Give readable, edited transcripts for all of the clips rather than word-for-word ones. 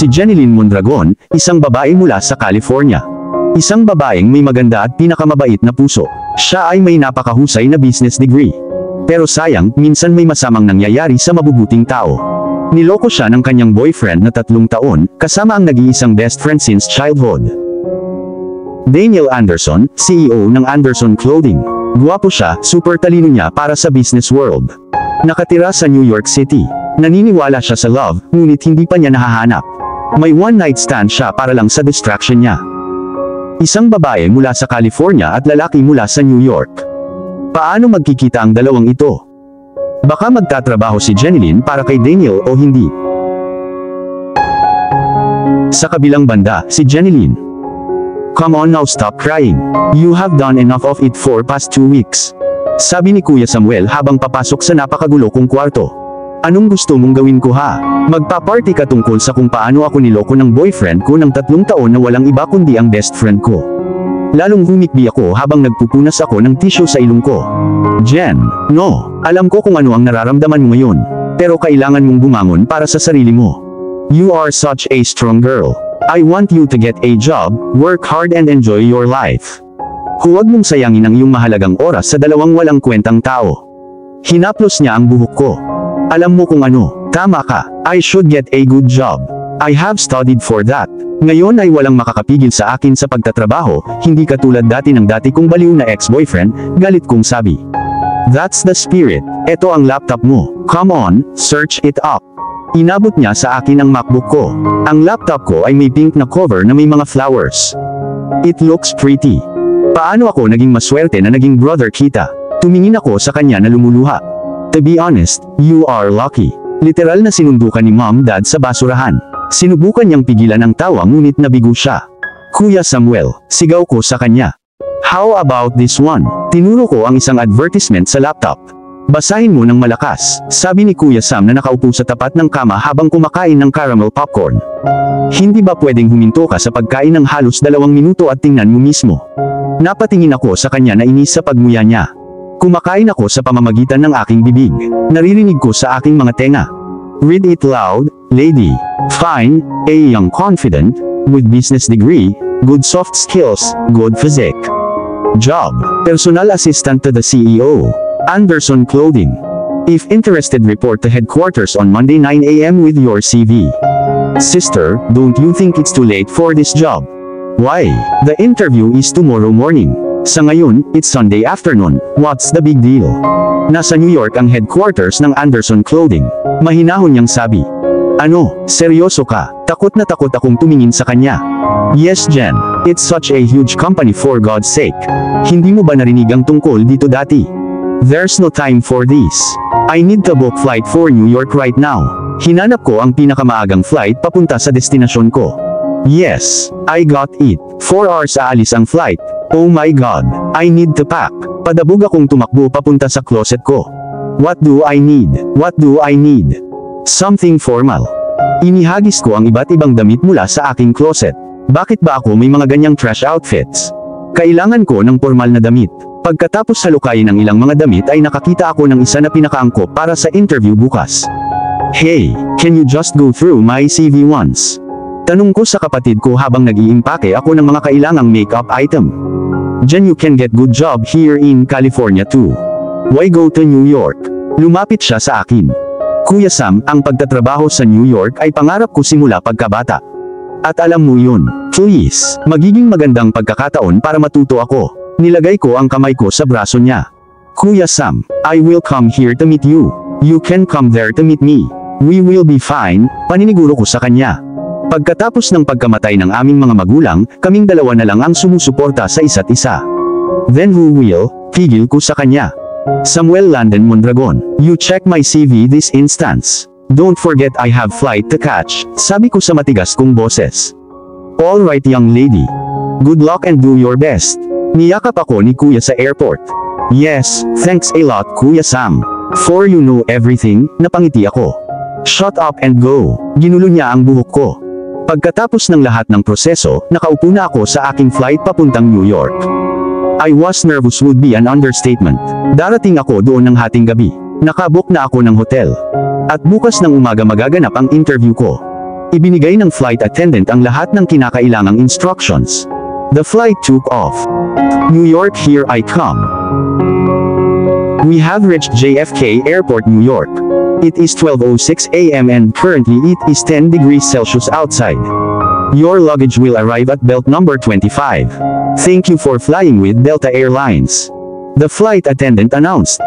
Si Jeneline Mondragon, isang babae mula sa California. Isang babaeng may maganda at pinakamabait na puso. Siya ay may napakahusay na business degree. Pero sayang, minsan may masamang nangyayari sa mabubuting tao. Niloko siya ng kanyang boyfriend na 3 taon, kasama ang nag-iisang best friend since childhood. Daniel Anderson, CEO ng Anderson Clothing. Guwapo siya, super talino niya para sa business world. Nakatira sa New York City. Naniniwala siya sa love, ngunit hindi pa niya nahahanap. May one-night stand siya para lang sa distraction niya. Isang babae mula sa California at lalaki mula sa New York. Paano magkikita ang dalawang ito? Baka magtatrabaho si Jeneline para kay Daniel o hindi. Sa kabilang banda, si Jeneline. Come on now, stop crying. You have done enough of it for past 2 weeks. Sabi ni Kuya Samuel habang papasok sa napakagulo kong kwarto. Anong gusto mong gawin ko ha? Magpa-party ka tungkol sa kung paano ako niloko ng boyfriend ko ng 3 taon na walang iba kundi ang best friend ko. Lalong humikbi ako habang nagpupunas ako ng tissue sa ilong ko. Jen, no. Alam ko kung ano ang nararamdaman mo ngayon. Pero kailangan mong bumangon para sa sarili mo. You are such a strong girl. I want you to get a job, work hard and enjoy your life. Huwag mong sayangin ang iyong mahalagang oras sa dalawang walang kwentang tao. Hinaplos niya ang buhok ko. Alam mo kung ano, tama ka, I should get a good job. I have studied for that. Ngayon ay walang makakapigil sa akin sa pagtatrabaho, hindi katulad dati ng dati kong baliw na ex-boyfriend, galit kong sabi. That's the spirit. Ito ang laptop mo. Come on, search it up. Inabot niya sa akin ang MacBook ko. Ang laptop ko ay may pink na cover na may mga flowers. It looks pretty. Paano ako naging maswerte na naging brother kita? Tumingin ako sa kanya na lumuluha. To be honest, you are lucky. Literal na sinundukan ni Mom-Dad sa basurahan. Sinubukan niyang pigilan ang tawa ngunit nabigo siya. Kuya Samuel, sigaw ko sa kanya. How about this one? Tinuro ko ang isang advertisement sa laptop. Basahin mo ng malakas, sabi ni Kuya Sam na nakaupo sa tapat ng kama habang kumakain ng caramel popcorn. Hindi ba pwedeng huminto ka sa pagkain ng halos 2 minuto at tingnan mo mismo? Napatingin ako sa kanya na inis sa pagmuya niya. Kumakain ako sa pamamagitan ng aking bibig. Naririnig ko sa aking mga tenga. Read it loud, lady. Fine, a young confident, with business degree, good soft skills, good physique. Job, personal assistant to the CEO. Anderson Clothing. If interested, report to headquarters on Monday 9 a.m. with your CV. Sister, don't you think it's too late for this job? Why? The interview is tomorrow morning. Sa ngayon, it's Sunday afternoon. What's the big deal? Nasa New York ang headquarters ng Anderson Clothing. Mahinahon niyang sabi. Ano, seryoso ka? Takot na takot akong tumingin sa kanya. Yes, Jen. It's such a huge company for God's sake. Hindi mo ba narinig ang tungkol dito dati? There's no time for this. I need to book flight for New York right now. Hinanap ko ang pinakamaagang flight papunta sa destinasyon ko. Yes, I got it. 4 hours aalis ang flight. Oh my God, I need to pack. Padabog akong tumakbo papunta sa closet ko. What do I need? What do I need? Something formal. Inihagis ko ang iba't ibang damit mula sa aking closet. Bakit ba ako may mga ganyang trash outfits? Kailangan ko ng formal na damit. Pagkatapos halukayin ang ilang mga damit ay nakakita ako ng isa na pinakaangkop para sa interview bukas. Hey, can you just go through my CV once? Tanong ko sa kapatid ko habang nag-iimpake ako ng mga kailangang makeup item. Jen, you can get good job here in California too. Why go to New York? Lumapit siya sa akin. Kuya Sam, ang pagtatrabaho sa New York ay pangarap ko simula pagkabata. At alam mo yun, please, magiging magandang pagkakataon para matuto ako. Nilagay ko ang kamay ko sa braso niya. Kuya Sam, I will come here to meet you. You can come there to meet me. We will be fine, paniniguro ko sa kanya. Pagkatapos ng pagkamatay ng aming mga magulang, kaming dalawa na lang ang sumusuporta sa isa't isa. Then who will? Pigil ko sa kanya. Samuel Landon Mondragon, you check my CV this instance. Don't forget I have flight to catch, sabi ko sa matigas kong boses. All right young lady. Good luck and do your best. Niyakap ako ni Kuya sa airport. Yes, thanks a lot Kuya Sam. For you know everything, napangiti ako. Shut up and go. Ginulo niya ang buhok ko. Pagkatapos ng lahat ng proseso, nakaupo na ako sa aking flight papuntang New York. I was nervous would be an understatement. Darating ako doon ng hating gabi. Nakabook na ako ng hotel. At bukas ng umaga magaganap ang interview ko. Ibinigay ng flight attendant ang lahat ng kinakailangang instructions. The flight took off. New York, here I come. We have reached JFK Airport, New York. It is 12:06 a.m. and currently it is 10 degrees Celsius outside. Your luggage will arrive at belt number 25. Thank you for flying with Delta Airlines. The flight attendant announced.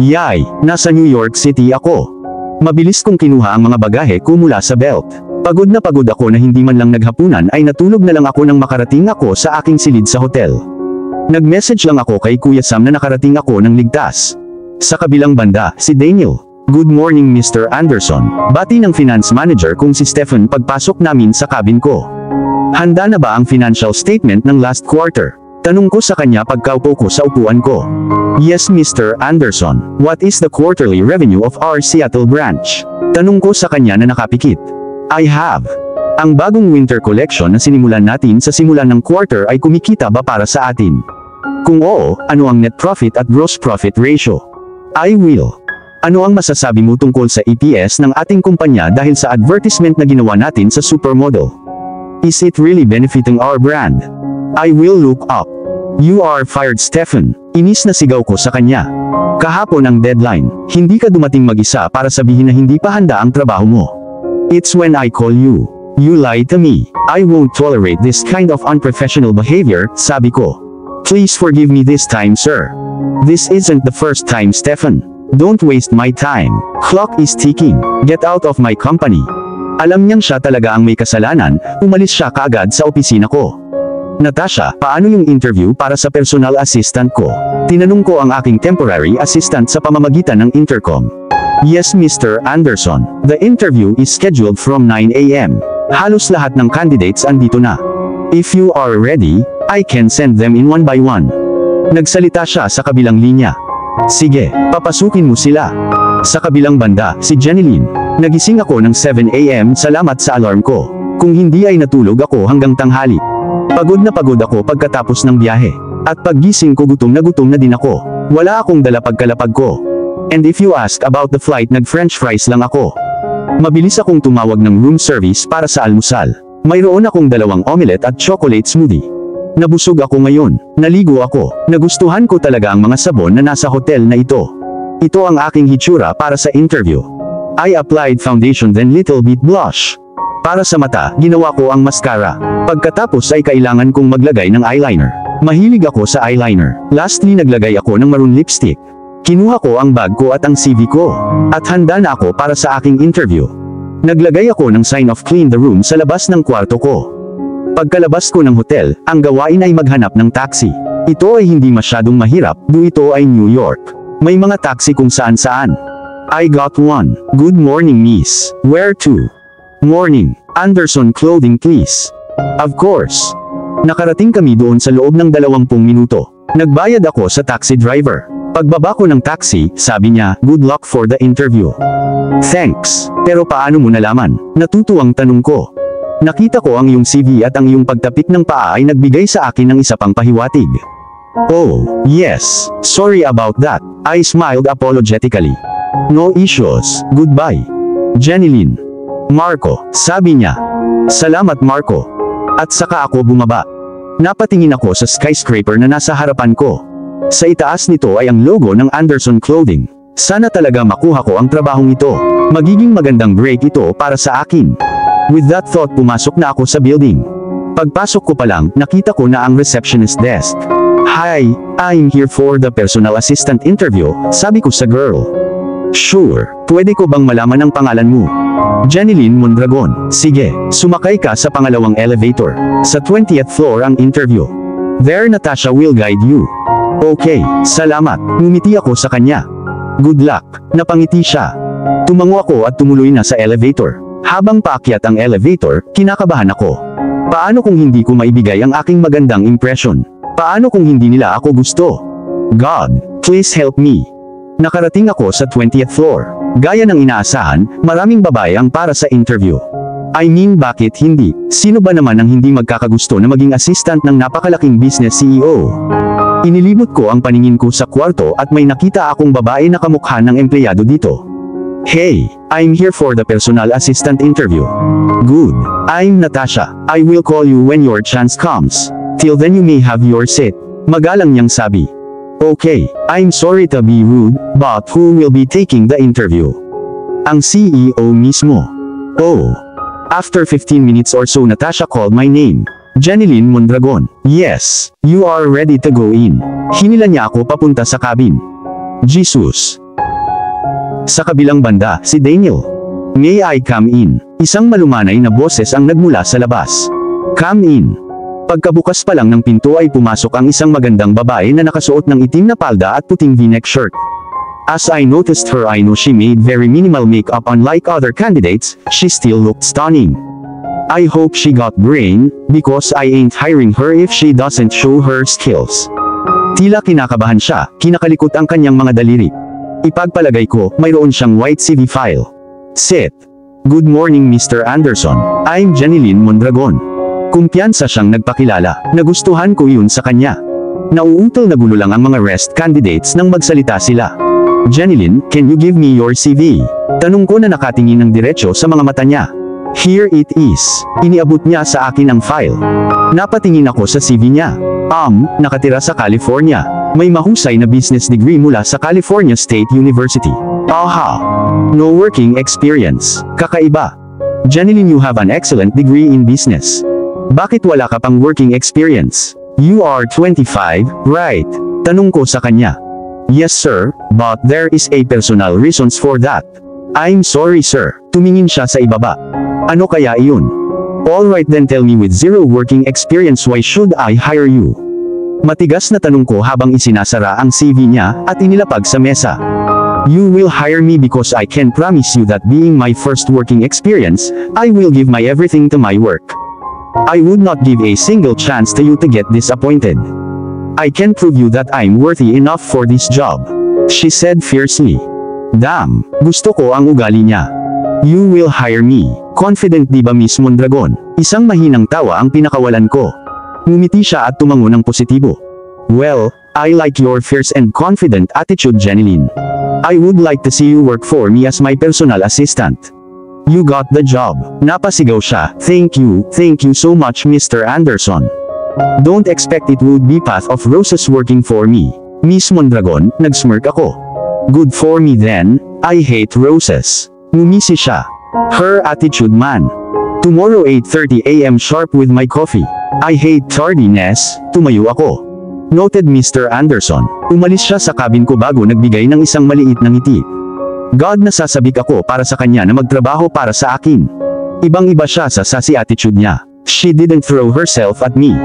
Yay, nasa New York City ako. Mabilis kong kinuha ang mga bagahe ko mula sa belt. Pagod na pagod ako na hindi man lang naghapunan ay natulog na lang ako nang makarating ako sa aking silid sa hotel. Nag-message lang ako kay Kuya Sam na nakarating ako ng ligtas. Sa kabilang banda, si Daniel. Good morning Mr. Anderson. Bati ng finance manager kung si Stephen pagpasok namin sa cabin ko. Handa na ba ang financial statement ng last quarter? Tanong ko sa kanya pagkaupo ko sa upuan ko. Yes Mr. Anderson. What is the quarterly revenue of our Seattle branch? Tanong ko sa kanya na nakapikit. I have. Ang bagong winter collection na sinimulan natin sa simula ng quarter ay kumikita ba para sa atin? Kung oo, ano ang net profit at gross profit ratio? I will. Ano ang masasabi mo tungkol sa EPS ng ating kumpanya dahil sa advertisement na ginawa natin sa supermodel? Is it really benefiting our brand? I will look up. You are fired Stephen. Inis na sigaw ko sa kanya. Kahapon ang deadline. Hindi ka dumating mag-isa para sabihin na hindi pa handa ang trabaho mo. It's when I call you. You lie to me. I won't tolerate this kind of unprofessional behavior, sabi ko. Please forgive me this time sir. This isn't the first time Stephen. Don't waste my time. Clock is ticking. Get out of my company. Alam niyang siya talaga ang may kasalanan, umalis siya kaagad sa opisina ko. Natasha, paano yung interview para sa personal assistant ko? Tinanong ko ang aking temporary assistant sa pamamagitan ng intercom. Yes Mr. Anderson, the interview is scheduled from 9 a.m. Halos lahat ng candidates andito na. If you are ready, I can send them in one by one. Nagsalita siya sa kabilang linya. Sige, papasukin mo sila. Sa kabilang banda, si Jeneline. Nagising ako ng 7 a.m. salamat sa alarm ko. Kung hindi ay natulog ako hanggang tanghali. Pagod na pagod ako pagkatapos ng biyahe. At paggising ko gutom na din ako. Wala akong dala pagkalapag ko. And if you ask about the flight nag-french fries lang ako. Mabilis akong tumawag ng room service para sa almusal. Mayroon akong 2 omelette at chocolate smoothie. Nabusog ako ngayon. Naligo ako. Nagustuhan ko talaga ang mga sabon na nasa hotel na ito. Ito ang aking hitsura para sa interview. I applied foundation then little bit blush. Para sa mata, ginawa ko ang mascara. Pagkatapos ay kailangan kong maglagay ng eyeliner. Mahilig ako sa eyeliner. Lastly naglagay ako ng maroon lipstick. Kinuha ko ang bag ko at ang CV ko. At handa na ako para sa aking interview. Naglagay ako ng sign of clean the room sa labas ng kwarto ko. Pagkalabas ko ng hotel, ang gawain ay maghanap ng taxi. Ito ay hindi masyadong mahirap, ito ay New York. May mga taxi kung saan-saan. I got one. Good morning miss. Where to? Morning. Anderson clothing please. Of course. Nakarating kami doon sa loob ng 20 minuto. Nagbayad ako sa taxi driver. Pagbaba ko ng taxi, sabi niya, good luck for the interview. Thanks. Pero paano mo nalaman? Natutuwang tanong ko. Nakita ko ang iyong CV at ang iyong pagtapik ng paa ay nagbigay sa akin ng isa pang pahiwatig. Oh, yes. Sorry about that. I smiled apologetically. No issues. Goodbye. Jeneline. Marco, sabi niya. Salamat Marco. At saka ako bumaba. Napatingin ako sa skyscraper na nasa harapan ko. Sa itaas nito ay ang logo ng Anderson Clothing. Sana talaga makuha ko ang trabahong ito. Magiging magandang break ito para sa akin. With that thought pumasok na ako sa building. Pagpasok ko pa lang, nakita ko na ang receptionist desk. Hi, I'm here for the personal assistant interview, sabi ko sa girl. Sure, pwede ko bang malaman ang pangalan mo? Jeneline Mondragon. Sige, sumakay ka sa pangalawang elevator. Sa 20th floor ang interview. There Natasha will guide you. Okay, salamat. Ngumiti ako sa kanya. Good luck. Napangiti siya. Tumango ako at tumuloy na sa elevator. Habang paakyat ang elevator, kinakabahan ako. Paano kung hindi ko maibigay ang aking magandang impression? Paano kung hindi nila ako gusto? God, please help me. Nakarating ako sa 20th floor. Gaya ng inaasahan, maraming babae ang para sa interview. I mean bakit hindi? Sino ba naman ang hindi magkakagusto na maging assistant ng napakalaking business CEO? Inilibot ko ang paningin ko sa kwarto at may nakita akong babae na kamukha ng empleyado dito. Hey, I'm here for the personal assistant interview. Good. I'm Natasha. I will call you when your chance comes. Till then you may have your seat. Magalang niyang sabi. Okay, I'm sorry to be rude, but who will be taking the interview? Ang CEO mismo. Oh. After 15 minutes or so Natasha called my name. Jeneline Mondragon. Yes, you are ready to go in. Hinila niya ako papunta sa cabin. Jesus. Sa kabilang banda, si Daniel. May I come in? Isang malumanay na boses ang nagmula sa labas. Come in. Pagkabukas pa lang ng pinto ay pumasok ang isang magandang babae na nakasuot ng itim na palda at puting v-neck shirt. As I noticed her, I know she made very minimal makeup. Unlike other candidates, she still looked stunning. I hope she got brain, because I ain't hiring her if she doesn't show her skills. Tila kinakabahan siya, kinakalikot ang kanyang mga daliri. Ipagpalagay ko, mayroon siyang white CV file. Sit. Good morning Mr. Anderson, I'm Jeneline Mondragon. Kumpiyansa siyang nagpakilala, nagustuhan ko yun sa kanya. Nauutol na gulo lang ang mga rest candidates nang magsalita sila. Jeneline, can you give me your CV? Tanong ko na nakatingin ng diretso sa mga mata niya. Here it is. Iniabot niya sa akin ang file. Napatingin ako sa CV niya. Nakatira sa California. May mahusay na business degree mula sa California State University. Aha! No working experience. Kakaiba. Jeneline, you have an excellent degree in business. Bakit wala ka pang working experience? You are 25, right? Tanong ko sa kanya. Yes sir, but there is a personal reasons for that. I'm sorry sir. Tumingin siya sa ibaba. Ano kaya iyon? Alright then, tell me, with zero working experience why should I hire you? Matigas na tanong ko habang isinasara ang CV niya at inilapag sa mesa. You will hire me because I can promise you that being my first working experience, I will give my everything to my work. I would not give a single chance to you to get disappointed. I can prove you that I'm worthy enough for this job, she said fiercely. Damn, gusto ko ang ugali niya. You will hire me. Confident di ba Miss Mondragon? Isang mahinang tawa ang pinakawalan ko. Ngumiti siya at tumango ng positibo. Well, I like your fierce and confident attitude Jeneline. I would like to see you work for me as my personal assistant. You got the job. Napasigaw siya. Thank you so much Mr. Anderson. Don't expect it would be path of roses working for me. Miss Mondragon, nagsmirk ako. Good for me then, I hate roses. Ngumisi siya. Her attitude man. Tomorrow 8:30 AM sharp with my coffee. I hate tardiness, tumayo ako. Noted Mr. Anderson. Umalis siya sa cabin ko bago nagbigay ng isang maliit na ngiti. God, nasasabik ako para sa kanya na magtrabaho para sa akin. Ibang-iba siya sa sassy attitude niya. She didn't throw herself at me.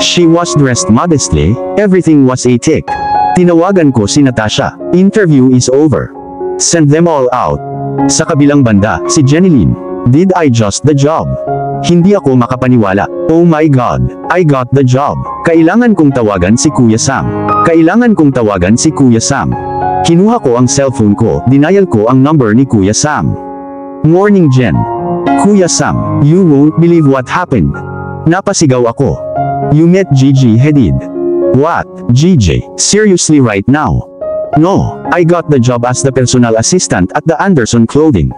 She was dressed modestly, everything was a tick. Tinawagan ko si Natasha. Interview is over. Send them all out. Sa kabilang banda, si Jeneline. Did I just the job? Hindi ako makapaniwala. Oh my God, I got the job. Kailangan kong tawagan si Kuya Sam. Kailangan kong tawagan si Kuya Sam. Kinuha ko ang cellphone ko, dinial ko ang number ni Kuya Sam. Morning Jen. Kuya Sam, you won't believe what happened. Napasigaw ako. You met Gigi Hadid. What, Gigi? Seriously right now? No, I got the job as the personal assistant at the Anderson Clothing.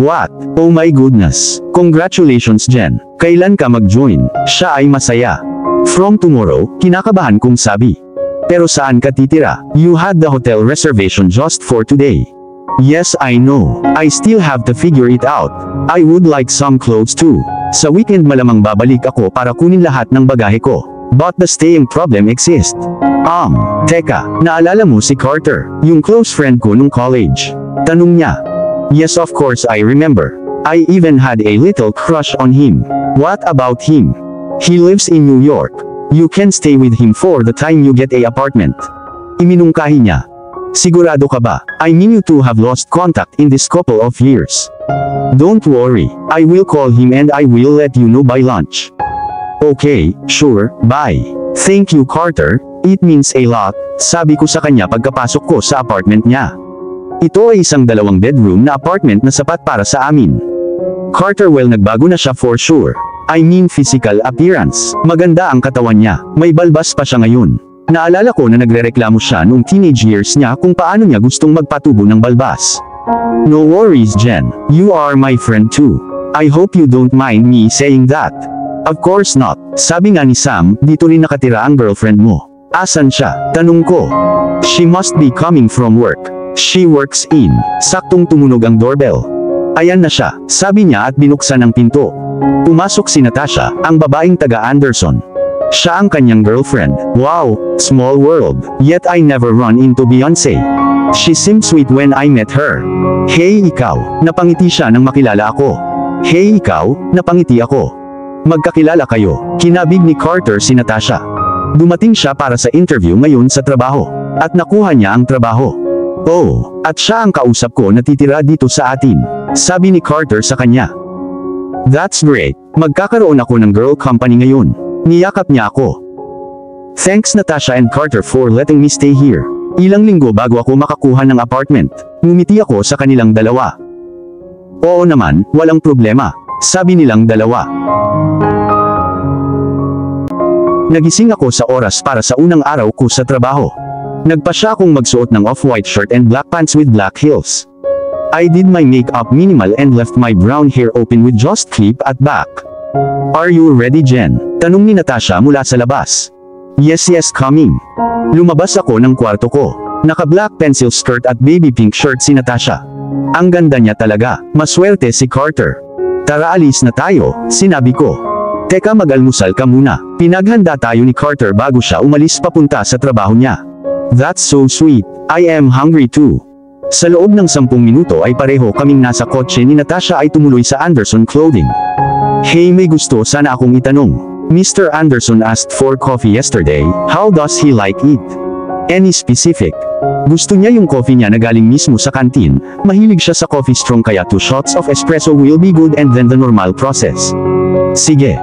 What? Oh my goodness. Congratulations Jen. Kailan ka mag-join? Siya ay masaya. From tomorrow, kinakabahan kong sabi. Pero saan ka titira? You had the hotel reservation just for today. Yes I know. I still have to figure it out. I would like some clothes too. Sa weekend malamang babalik ako para kunin lahat ng bagahe ko. But the staying problem exists. Teka, naalala mo si Carter, yung close friend ko nung college? Tanong niya. Yes of course I remember. I even had a little crush on him. What about him? He lives in New York. You can stay with him for the time you get a apartment. Iminungkahi niya. Sigurado ka ba? I mean you two have lost contact in this couple of years. Don't worry, I will call him and I will let you know by lunch. Okay, sure, bye. Thank you Carter, it means a lot, sabi ko sa kanya pagkapasok ko sa apartment niya. Ito ay isang 2 bedroom na apartment na sapat para sa amin. Carter, well nagbago na siya for sure. I mean physical appearance. Maganda ang katawan niya, may balbas pa siya ngayon. Naalala ko na nagrereklamo siya noong teenage years niya kung paano niya gustong magpatubo ng balbas. No worries, Jen. You are my friend too. I hope you don't mind me saying that. Of course not. Sabi nga ni Sam, dito rin nakatira ang girlfriend mo. Asan siya? Tanong ko. She must be coming from work. She works in. Saktong tumunog ang doorbell. Ayan na siya, sabi niya at binuksan ang pinto. Pumasok si Natasha, ang babaeng taga Anderson. Siya ang kanyang girlfriend. Wow, small world. Yet I never run into Beyonce. She seemed sweet when I met her. Hey ikaw, napangiti siya nang makilala ako. Hey ikaw, napangiti ako. Magkakilala kayo, kinabig ni Carter si Natasha. Dumating siya para sa interview ngayon sa trabaho. At nakuha niya ang trabaho. Oh, at siya ang kausap ko na titira dito sa atin. Sabi ni Carter sa kanya. That's great, magkakaroon ako ng girl company ngayon. Niyakap niya ako. Thanks Natasha and Carter for letting me stay here. Ilang linggo bago ako makakuha ng apartment. Ngumiti ako sa kanilang dalawa. Oo naman, walang problema. Sabi nilang dalawa. Nagising ako sa oras para sa unang araw ko sa trabaho. Nagpasya akong magsuot ng off-white shirt and black pants with black heels. I did my makeup minimal and left my brown hair open with just clip at back. Are you ready, Jen? Tanong ni Natasha mula sa labas. Yes, coming. Lumabas ako ng kwarto ko. Naka-black pencil skirt at baby pink shirt si Natasha. Ang ganda niya talaga, maswerte si Carter. Tara alis na tayo, sinabi ko. Teka mag-almusal ka muna. Pinaghanda tayo ni Carter bago siya umalis papunta sa trabaho niya. That's so sweet. I am hungry too. Sa loob ng 10 minuto ay pareho kaming nasa kotse ni Natasha ay tumuloy sa Anderson Clothing. Hey, may gusto sana akong itanong. Mr. Anderson asked for coffee yesterday. How does he like it? Any specific? Gusto niya yung coffee niya na galing mismo sa kantin. Mahilig siya sa coffee strong kaya 2 shots of espresso will be good and then the normal process. Sige.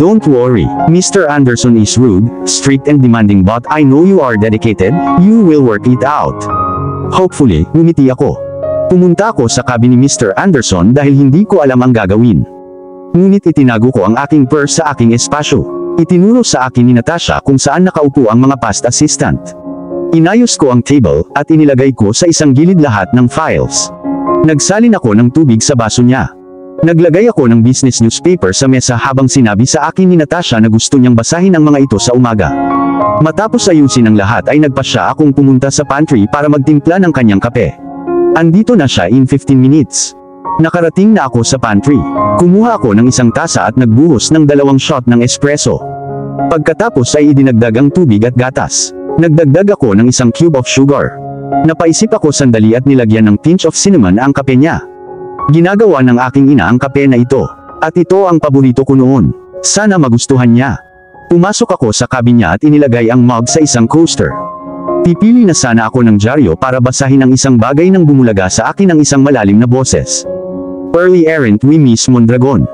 Don't worry. Mr. Anderson is rude, strict and demanding but I know you are dedicated. You will work it out. Hopefully, ngumiti ako. Pumunta ako sa cabinet ni Mr. Anderson dahil hindi ko alam ang gagawin. Ngunit itinago ko ang aking purse sa aking espasyo. Itinuro sa akin ni Natasha kung saan nakaupo ang mga past assistant. Inayos ko ang table, at inilagay ko sa isang gilid lahat ng files. Nagsalin ako ng tubig sa baso niya. Naglagay ako ng business newspaper sa mesa habang sinabi sa akin ni Natasha na gusto niyang basahin ang mga ito sa umaga. Matapos ayusin ang lahat ay nagpasya akong pumunta sa pantry para magtimpla ng kanyang kape. Andito na siya in 15 minutes. Nakarating na ako sa pantry. Kumuha ako ng isang tasa at nagbuhos ng 2 shot ng espresso. Pagkatapos ay idinagdag ang tubig at gatas. Nagdagdag ako ng isang cube of sugar. Napaisip ako sandali at nilagyan ng pinch of cinnamon ang kape niya. Ginagawa ng aking ina ang kape na ito. At ito ang paborito ko noon. Sana magustuhan niya. Pumasok ako sa cabin niya at inilagay ang mug sa isang coaster. Pipili na sana ako ng dyaryo para basahin ang isang bagay nang bumulaga sa akin ng isang malalim na boses. Early errant we Miss Mondragon.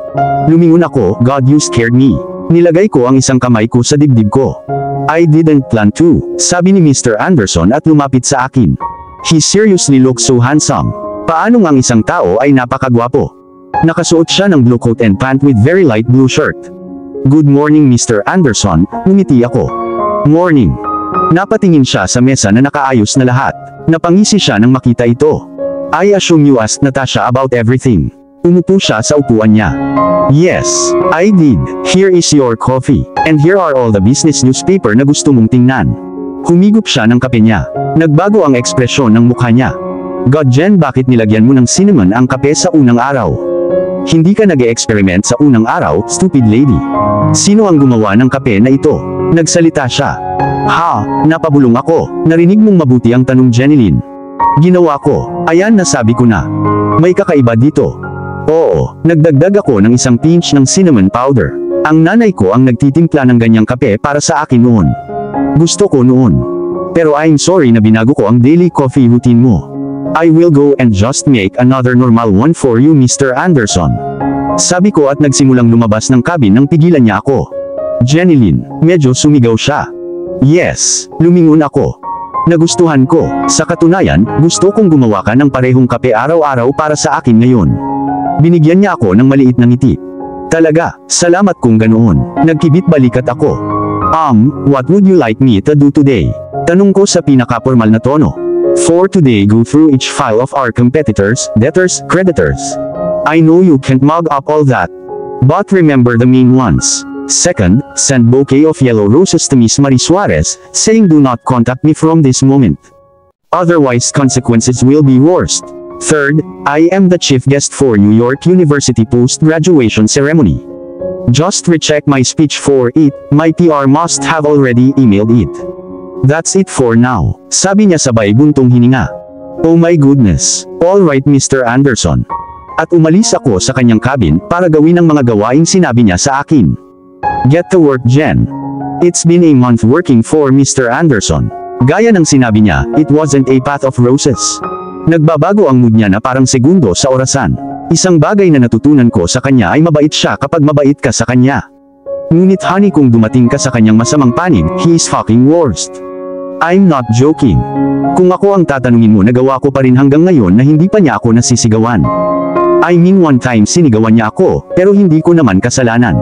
Lumingon ako, God you scared me. Nilagay ko ang isang kamay ko sa dibdib ko. I didn't plan to, sabi ni Mr. Anderson at lumapit sa akin. He seriously looked so handsome. Paanong ang isang tao ay napakagwapo? Nakasuot siya ng blue coat and pant with very light blue shirt. Good morning Mr. Anderson, ngumiti ako. Morning. Napatingin siya sa mesa na nakaayos na lahat. Napangisi siya nang makita ito. I assume you asked Natasha about everything. Umupo siya sa upuan niya. Yes, I did. Here is your coffee. And here are all the business newspaper na gusto mong tingnan. Humigop siya ng kape niya. Nagbago ang ekspresyon ng mukha niya. God Jen, bakit nilagyan mo ng cinnamon ang kape sa unang araw? Hindi ka nag-e-experiment sa unang araw, stupid lady. Sino ang gumawa ng kape na ito? Nagsalita siya. Ha, napabulong ako. Narinig mong mabuti ang tanong Jeneline. Ginawa ko. Ayan nasabi ko na. May kakaiba dito. Oo, nagdagdag ako ng isang pinch ng cinnamon powder. Ang nanay ko ang nagtitimpla ng ganyang kape para sa akin noon. Gusto ko noon. Pero I'm sorry na binago ko ang daily coffee routine mo. I will go and just make another normal one for you Mr. Anderson. Sabi ko at nagsimulang lumabas ng cabin nang pigilan niya ako. Jeneline, medyo sumigaw siya. Yes, lumingon ako. Nagustuhan ko. Sa katunayan, gusto kong gumawa ka ng parehong kape araw-araw para sa akin ngayon. Binigyan niya ako ng maliit na ngiti. Talaga, salamat kung ganoon. Nagkibit balikat ako. What would you like me to do today? Tanong ko sa pinaka-formal na tono. For today, go through each file of our competitors, debtors, creditors. I know you can't mug up all that. But remember the main ones. Second, send bouquet of yellow roses to Miss Marie Suarez, saying do not contact me from this moment. Otherwise consequences will be worst. Third, I am the chief guest for New York University post-graduation ceremony. Just recheck my speech for it, my PR must have already emailed it. That's it for now, sabi niya sabay buntong hininga. Oh my goodness. Alright Mr. Anderson. At umalis ako sa kanyang cabin para gawin ang mga gawaing sinabi niya sa akin. Get to work Jen. It's been a month working for Mr. Anderson. Gaya ng sinabi niya, it wasn't a path of roses. Nagbabago ang mood niya na parang segundo sa orasan. Isang bagay na natutunan ko sa kanya ay mabait siya kapag mabait ka sa kanya. Ngunit honey kung dumating ka sa kanyang masamang panig, he is fucking worst. I'm not joking. Kung ako ang tatanungin mo nagawa ko pa rin hanggang ngayon na hindi pa niya ako nasisigawan. I mean one time sinigawan niya ako, pero hindi ko naman kasalanan.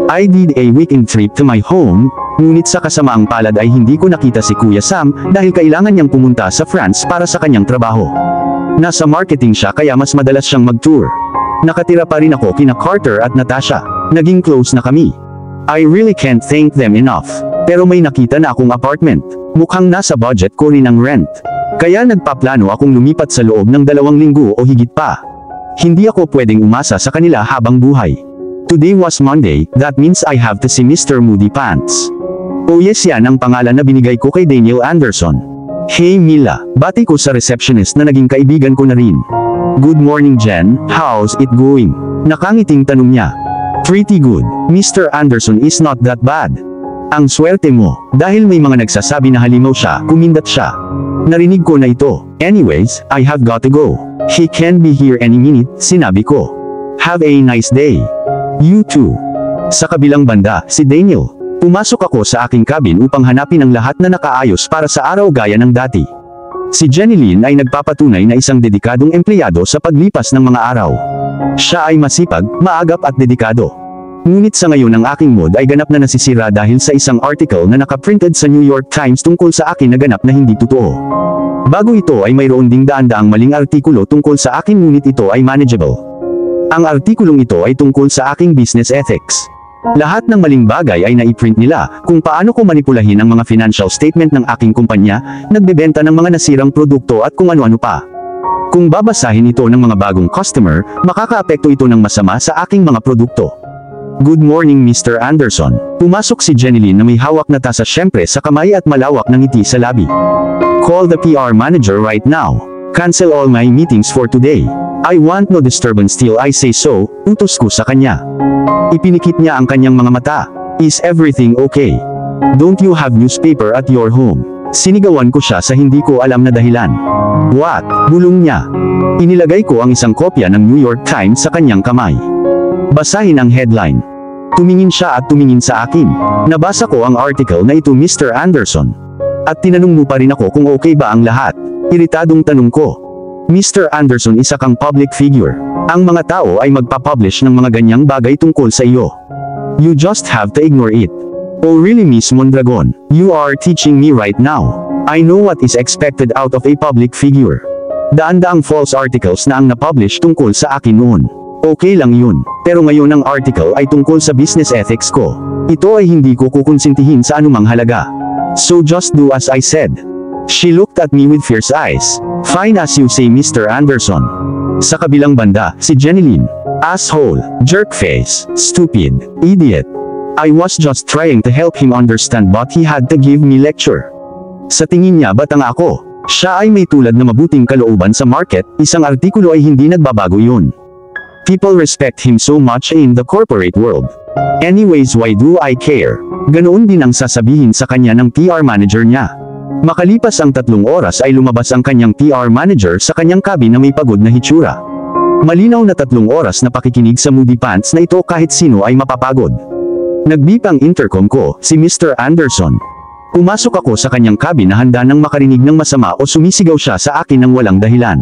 I did a weekend trip to my home, ngunit sa kasamaang palad ay hindi ko nakita si Kuya Sam dahil kailangan niyang pumunta sa France para sa kanyang trabaho. Nasa marketing siya kaya mas madalas siyang mag-tour. Nakatira pa rin ako kina Carter at Natasha. Naging close na kami. I really can't thank them enough. Pero may nakita na akong apartment. Mukhang nasa budget ko rin ang rent. Kaya nagpaplano akong lumipat sa loob ng 2 linggo o higit pa. Hindi ako pwedeng umasa sa kanila habang buhay. Today was Monday, that means I have to see Mr. Moody Pants. Oh yes, yan ang pangalan na binigay ko kay Daniel Anderson. Hey Mila, bati ko sa receptionist na naging kaibigan ko na rin. Good morning Jen, how's it going? Nakangiting tanong niya. Pretty good, Mr. Anderson is not that bad. Ang swerte mo, dahil may mga nagsasabi na halimaw siya, kumindat siya. Narinig ko na ito. Anyways, I have got to go. He can be here any minute, sinabi ko. Have a nice day. You too. Sa kabilang banda, si Daniel. Pumasok ako sa aking cabin upang hanapin ang lahat na nakaayos para sa araw gaya ng dati. Si Jenilyn ay nagpapatunay na isang dedikadong empleyado sa paglipas ng mga araw. Siya ay masipag, maagap at dedikado. Ngunit sa ngayon ang aking mood ay ganap na nasisira dahil sa isang article na nakaprinted sa New York Times tungkol sa akin na ganap na hindi totoo. Bago ito ay mayroon ding daan-daang maling artikulo tungkol sa akin ngunit ito ay manageable. Ang artikulong ito ay tungkol sa aking business ethics. Lahat ng maling bagay ay naiprint nila, kung paano ko manipulahin ang mga financial statement ng aking kumpanya, nagbebenta ng mga nasirang produkto at kung ano-ano pa. Kung babasahin ito ng mga bagong customer, makakaapekto ito ng masama sa aking mga produkto. Good morning Mr. Anderson. Pumasok si Jenilyn na may hawak na tasa syempre sa kamay at malawak na ngiti sa labi. Call the PR manager right now. Cancel all my meetings for today. I want no disturbance till I say so, utos ko sa kanya. Ipinikit niya ang kanyang mga mata. Is everything okay? Don't you have newspaper at your home? Sinigawan ko siya sa hindi ko alam na dahilan. What? Bulong niya. Inilagay ko ang isang kopya ng New York Times sa kanyang kamay. Basahin ang headline. Tumingin siya at tumingin sa akin. Nabasa ko ang article na ito Mr. Anderson. At tinanong mo pa rin ako kung okay ba ang lahat. Iritadong tanong ko. Mr. Anderson isa kang public figure. Ang mga tao ay magpapublish ng mga ganyang bagay tungkol sa iyo. You just have to ignore it. Oh really Miss Mondragon, you are teaching me right now. I know what is expected out of a public figure. Daan-daang false articles na ang napublish tungkol sa akin noon. Okay lang yun, pero ngayon ang article ay tungkol sa business ethics ko. Ito ay hindi ko kukonsintihin sa anumang halaga. So just do as I said. She looked at me with fierce eyes. Fine as you say Mr. Anderson. Sa kabilang banda, si Jenilyn. Asshole, jerkface, stupid, idiot. I was just trying to help him understand but he had to give me lecture. Sa tingin niya batang ako. Siya ay may tulad na mabuting kalooban sa market, isang artikulo ay hindi nagbabago yun. People respect him so much in the corporate world. Anyways why do I care? Ganoon din ang sasabihin sa kanya ng PR manager niya. Makalipas ang 3 oras ay lumabas ang kanyang PR manager sa kanyang cabin na may pagod na hitsura. Malinaw na 3 oras na pakikinig sa Moody Pants na ito kahit sino ay mapapagod. Nag-beep ang intercom ko, si Mr. Anderson. Pumasok ako sa kanyang cabin na handa nang makarinig ng masama o sumisigaw siya sa akin ng walang dahilan.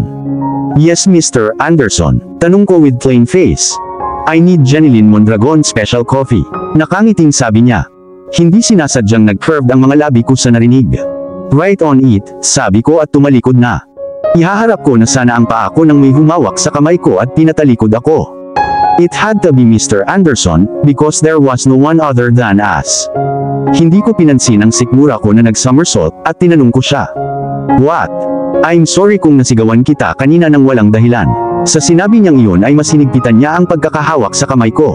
Yes Mr. Anderson, tanong ko with plain face. I need Jenilyn Mondragon special coffee. Nakangiting sabi niya. Hindi sinasadyang nag-curved ang mga labi ko sa narinig. Right on it, sabi ko at tumalikod na. Ihaharap ko na sana ang paa ko nang may humawak sa kamay ko at pinatalikod ako. It had to be Mr. Anderson, because there was no one other than us. Hindi ko pinansin ang sikmura ko na nag-somersault at tinanong ko siya. What? I'm sorry kung nasigawan kita kanina nang walang dahilan. Sa sinabi niyang iyon ay mas hinigpitan niya ang pagkakahawak sa kamay ko.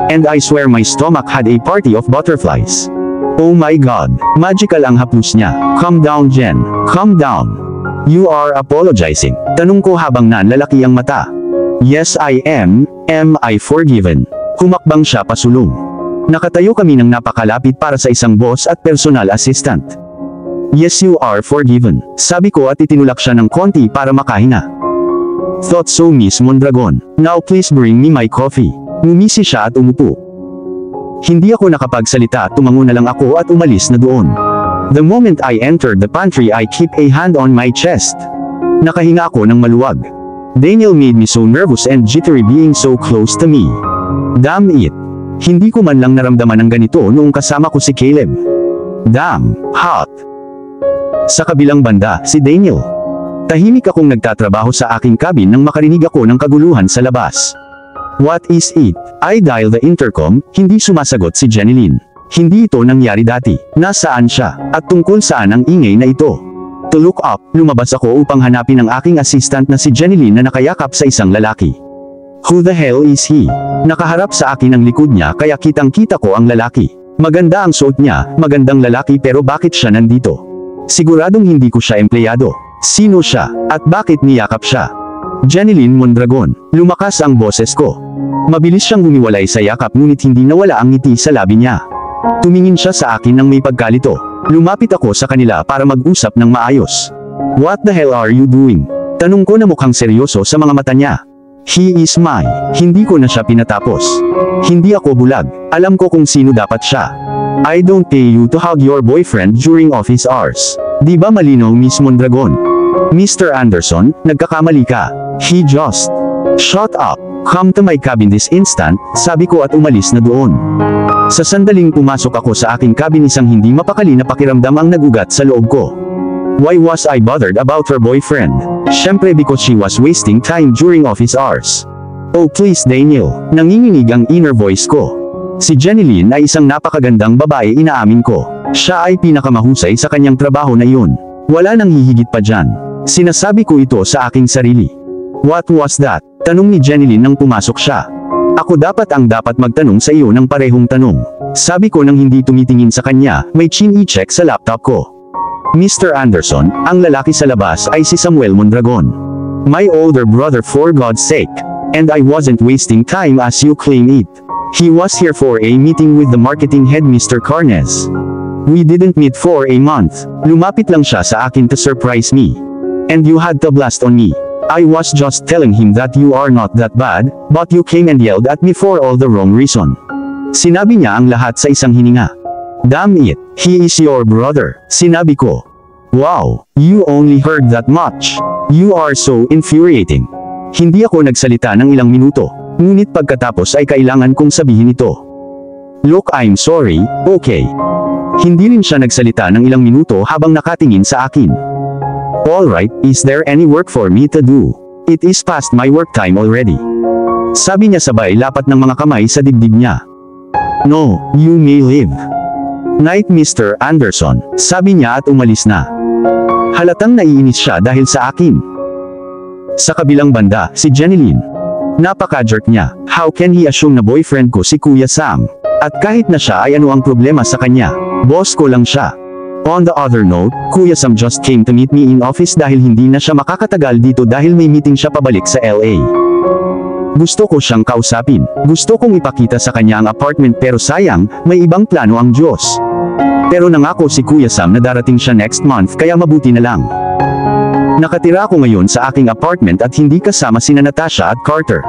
And I swear my stomach had a party of butterflies. Oh my God, magical ang haplos niya. Calm down Jen, calm down. You are apologizing. Tanong ko habang nanlalaki ang mata. Yes I am I forgiven? Humakbang siya pasulong. Nakatayo kami ng napakalapit para sa isang boss at personal assistant. Yes you are forgiven, sabi ko at itinulak siya ng konti para makahinga. Thought so Miss Mondragon. Now please bring me my coffee. Ngumisi siya at umupo. Hindi ako nakapagsalita, tumango na lang ako at umalis na doon. The moment I entered the pantry I keep a hand on my chest. Nakahinga ako ng maluwag. Daniel made me so nervous and jittery being so close to me. Damn it. Hindi ko man lang naramdaman ng ganito noong kasama ko si Caleb. Damn, hot. Sa kabilang banda, si Daniel. Tahimik akong nagtatrabaho sa aking cabin nang makarinig ako ng kaguluhan sa labas. What is it? I dial the intercom, hindi sumasagot si Jeneline. Hindi ito nangyari dati. Nasaan siya? At tungkol saan ang ingay na ito? To look up, lumabas ako upang hanapin ang aking assistant na si Jeneline na nakayakap sa isang lalaki. Who the hell is he? Nakaharap sa akin ang likod niya kaya kitang-kita ko ang lalaki. Maganda ang suot niya, magandang lalaki pero bakit siya nandito? Siguradong hindi ko siya empleyado. Sino siya? At bakit niyakap siya? Jeneline Mondragon. Lumakas ang boses ko. Mabilis siyang humiwalay sa yakap ngunit hindi nawala ang ngiti sa labi niya. Tumingin siya sa akin ng may pagkalito. Lumapit ako sa kanila para mag-usap ng maayos. What the hell are you doing? Tanong ko na mukhang seryoso sa mga mata niya. He is my. Hindi ko na siya pinatapos. Hindi ako bulag. Alam ko kung sino dapat siya. I don't pay you to hug your boyfriend during office hours. Di ba malinaw Miss Mondragon? Mr. Anderson, nagkakamali ka. He just. Shut up. Come to my cabin this instant, sabi ko at umalis na doon. Sa sandaling pumasok ako sa aking cabin isang hindi mapakali na pakiramdam ang nagugat sa loob ko. Why was I bothered about her boyfriend? Syempre because she was wasting time during office hours. Oh please Daniel, nanginginig ang inner voice ko. Si Jeneline ay isang napakagandang babae inaamin ko. Siya ay pinakamahusay sa kanyang trabaho na iyon. Wala nang hihigit pa dyan. Sinasabi ko ito sa aking sarili. What was that? Tanong ni Jeneline nang pumasok siya. Ako dapat magtanong sa iyo ng parehong tanong. Sabi ko nang hindi tumitingin sa kanya, may chin i-check sa laptop ko. Mr. Anderson, ang lalaki sa labas ay si Samuel Mondragon. My older brother for God's sake. And I wasn't wasting time as you claim it. He was here for a meeting with the marketing head Mr. Carnes. We didn't meet for a month. Lumapit lang siya sa akin to surprise me. And you had to blast on me. I was just telling him that you are not that bad, but you came and yelled at me for all the wrong reason. Sinabi niya ang lahat sa isang hininga. Damn it, he is your brother, sinabi ko. Wow, you only heard that much. You are so infuriating. Hindi ako nagsalita ng ilang minuto, ngunit pagkatapos ay kailangan kong sabihin ito. Look, I'm sorry, okay. Hindi rin siya nagsalita ng ilang minuto habang nakatingin sa akin. Alright, is there any work for me to do? It is past my work time already. Sabi niya sabay lapat ng mga kamay sa dibdib niya. No, you may leave. Night Mr. Anderson, sabi niya at umalis na. Halatang naiinis siya dahil sa akin. Sa kabilang banda, si Jeneline. Napaka-jerk niya. How can he assume na boyfriend ko si Kuya Sam? At kahit na siya ay ano ang problema sa kanya, boss ko lang siya. On the other note, Kuya Sam just came to meet me in office dahil hindi na siya makakatagal dito dahil may meeting siya pabalik sa LA. Gusto ko siyang kausapin. Gusto kong ipakita sa kanya ang apartment pero sayang, may ibang plano ang Diyos. Pero nangako si Kuya Sam na darating siya next month kaya mabuti na lang. Nakatira ako ngayon sa aking apartment at hindi kasama sina Natasha at Carter.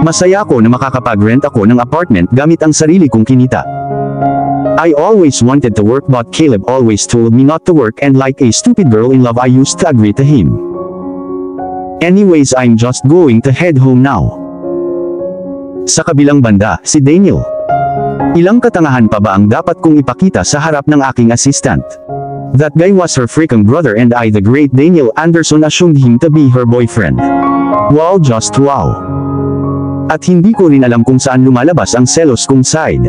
Masaya ako na makakapag-rent ako ng apartment gamit ang sarili kong kinita. I always wanted to work but Caleb always told me not to work and like a stupid girl in love I used to agree to him. Anyways I'm just going to head home now. Sa kabilang banda, si Daniel. Ilang katangahan pa ba ang dapat kong ipakita sa harap ng aking assistant? That guy was her freaking brother and I, the great Daniel Anderson, assumed him to be her boyfriend. Wow, just wow. At hindi ko rin alam kung saan lumalabas ang selos kong side.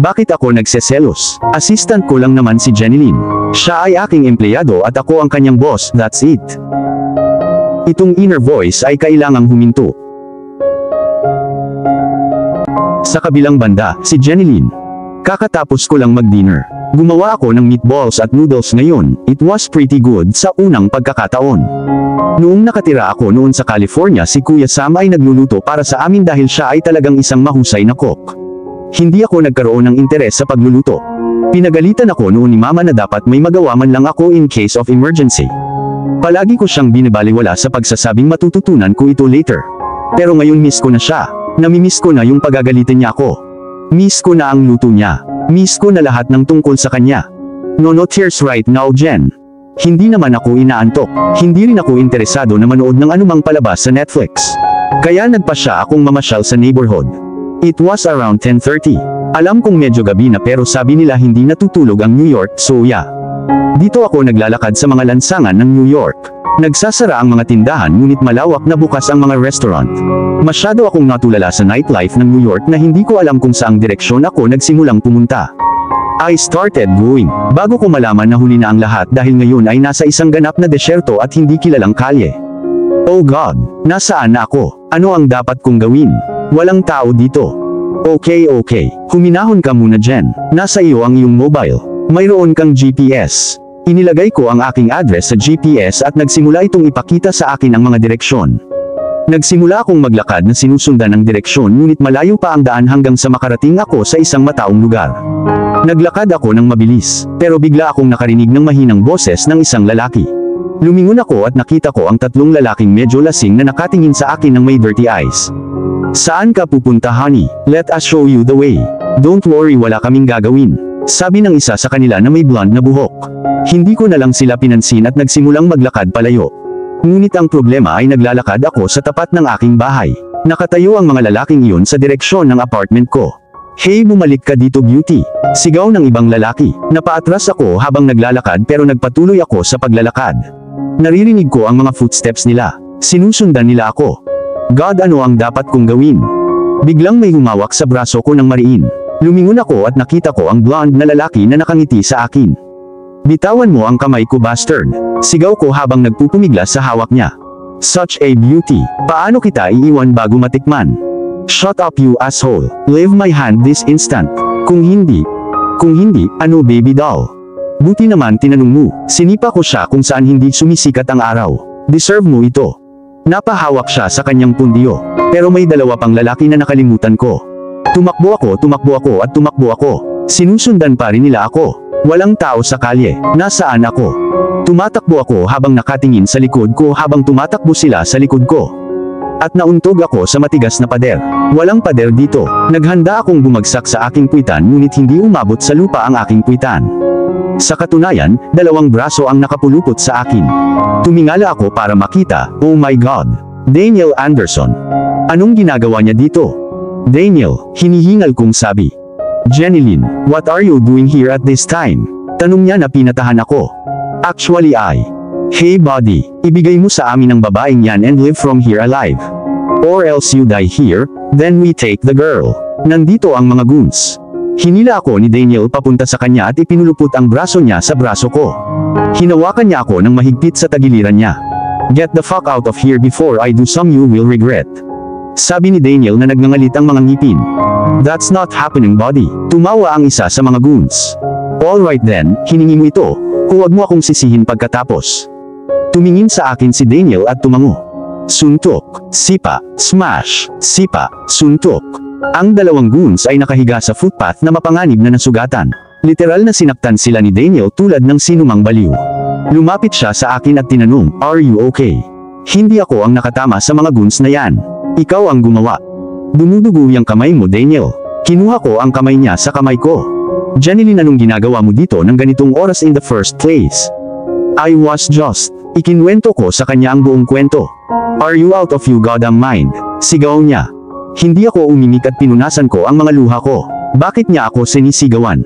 Bakit ako nagseselos? Assistant ko lang naman si Jeneline. Siya ay aking empleyado at ako ang kanyang boss, that's it. Itong inner voice ay kailangang huminto. Sa kabilang banda, si Jeneline. Kakatapos ko lang mag-dinner. Gumawa ako ng meatballs at noodles ngayon. It was pretty good sa unang pagkakataon. Noong nakatira ako noon sa California, si Kuya Sam ay nagluluto para sa amin dahil siya ay talagang isang mahusay na cook. Hindi ako nagkaroon ng interes sa pagluluto. Pinagalitan ako noon ni Mama na dapat may magawa man lang ako in case of emergency. Palagi ko siyang binibaliwala sa pagsasabing matututunan ko ito later. Pero ngayon miss ko na siya. Namimiss ko na yung pagagalitan niya ako. Miss ko na ang luto niya. Miss ko na lahat ng tungkol sa kanya. No tears right now, Jen. Hindi naman ako inaantok. Hindi rin ako interesado na manood ng anumang palabas sa Netflix. Kaya nagpasya akong mamasyal sa neighborhood. It was around 10:30. Alam kong medyo gabi na pero sabi nila hindi natutulog ang New York, so yeah. Dito ako naglalakad sa mga lansangan ng New York. Nagsasara ang mga tindahan ngunit malawak na bukas ang mga restaurant. Masyado akong natulala sa nightlife ng New York na hindi ko alam kung saang direksyon ako nagsimulang pumunta. I started going, bago ko malaman na huli na ang lahat dahil ngayon ay nasa isang ganap na desyerto at hindi kilalang kalye. Oh God, nasaan na ako? Ano ang dapat kong gawin? Walang tao dito. Okay. Huminahon ka muna, Jen. Nasa iyo ang iyong mobile. Mayroon kang GPS. Inilagay ko ang aking address sa GPS at nagsimula itong ipakita sa akin ang mga direksyon. Nagsimula akong maglakad na sinusundan ang direksyon ngunit malayo pa ang daan hanggang sa makarating ako sa isang mataong lugar. Naglakad ako ng mabilis, pero bigla akong nakarinig ng mahinang boses ng isang lalaki. Lumingon ako at nakita ko ang tatlong lalaking medyo lasing na nakatingin sa akin ng may dirty eyes. Saan ka pupunta, honey? Let us show you the way. Don't worry, wala kaming gagawin. Sabi ng isa sa kanila na may blonde na buhok. Hindi ko na lang sila pinansin at nagsimulang maglakad palayo. Ngunit ang problema ay naglalakad ako sa tapat ng aking bahay. Nakatayo ang mga lalaking iyon sa direksyon ng apartment ko. Hey, bumalik ka dito, beauty. Sigaw ng ibang lalaki. Napaatras ako habang naglalakad pero nagpatuloy ako sa paglalakad. Naririnig ko ang mga footsteps nila. Sinusundan nila ako. God, ano ang dapat kong gawin? Biglang may humawak sa braso ko ng mariin. Lumingon ako at nakita ko ang blonde na lalaki na nakangiti sa akin. Bitawan mo ang kamay ko, bastard. Sigaw ko habang nagpupumiglas sa hawak niya. Such a beauty. Paano kita iiwan bago matikman? Shut up, you asshole. Leave my hand this instant. Kung hindi, ano, baby doll? Buti naman tinanong mo. Sinipa ko siya kung saan hindi sumisikat ang araw. Deserve mo ito. Napahawak siya sa kanyang pundiyo. Pero may dalawa pang lalaki na nakalimutan ko. Tumakbo ako at tumakbo ako. Sinusundan pa rin nila ako. Walang tao sa kalye. Nasaan ako? Tumatakbo ako habang nakatingin sa likod ko habang tumatakbo sila sa likod ko. At nauntog ako sa matigas na pader. Walang pader dito. Naghanda akong bumagsak sa aking puwitan ngunit hindi umabot sa lupa ang aking puwitan. Sa katunayan, dalawang braso ang nakapulupot sa akin. Tumingala ako para makita, oh my God, Daniel Anderson. Anong ginagawa niya dito? Daniel, hinihingal kong sabi. Jeneline, what are you doing here at this time? Tanong niya na pinatahan ako. Actually hey buddy, ibigay mo sa amin ang babaeng yan and live from here alive. Or else you die here, then we take the girl. Nandito ang mga goons. Hinila ako ni Daniel papunta sa kanya at ipinulupot ang braso niya sa braso ko. Hinawakan niya ako ng mahigpit sa tagiliran niya. Get the fuck out of here before I do some you will regret. Sabi ni Daniel na nagngangalit ang mga ngipin. That's not happening, buddy. Tumawa ang isa sa mga goons. Alright then, hiningi mo ito. Huwag mo akong sisihin pagkatapos. Tumingin sa akin si Daniel at tumango. Suntok, sipa, smash, sipa, suntok. Ang dalawang goons ay nakahiga sa footpath na mapanganib na nasugatan. Literal na sinaktan sila ni Daniel tulad ng sinumang baliw. Lumapit siya sa akin at tinanong, are you okay? Hindi ako ang nakatama sa mga goons na yan. Ikaw ang gumawa. Dumudugo yung kamay mo, Daniel. Kinuha ko ang kamay niya sa kamay ko. Jeneline, anong ginagawa mo dito ng ganitong oras in the first place? I was just. Ikinwento ko sa kanya ang buong kwento. Are you out of your goddamn mind? Sigaw niya. Hindi ako umimik at pinunasan ko ang mga luha ko. Bakit niya ako sinisigawan?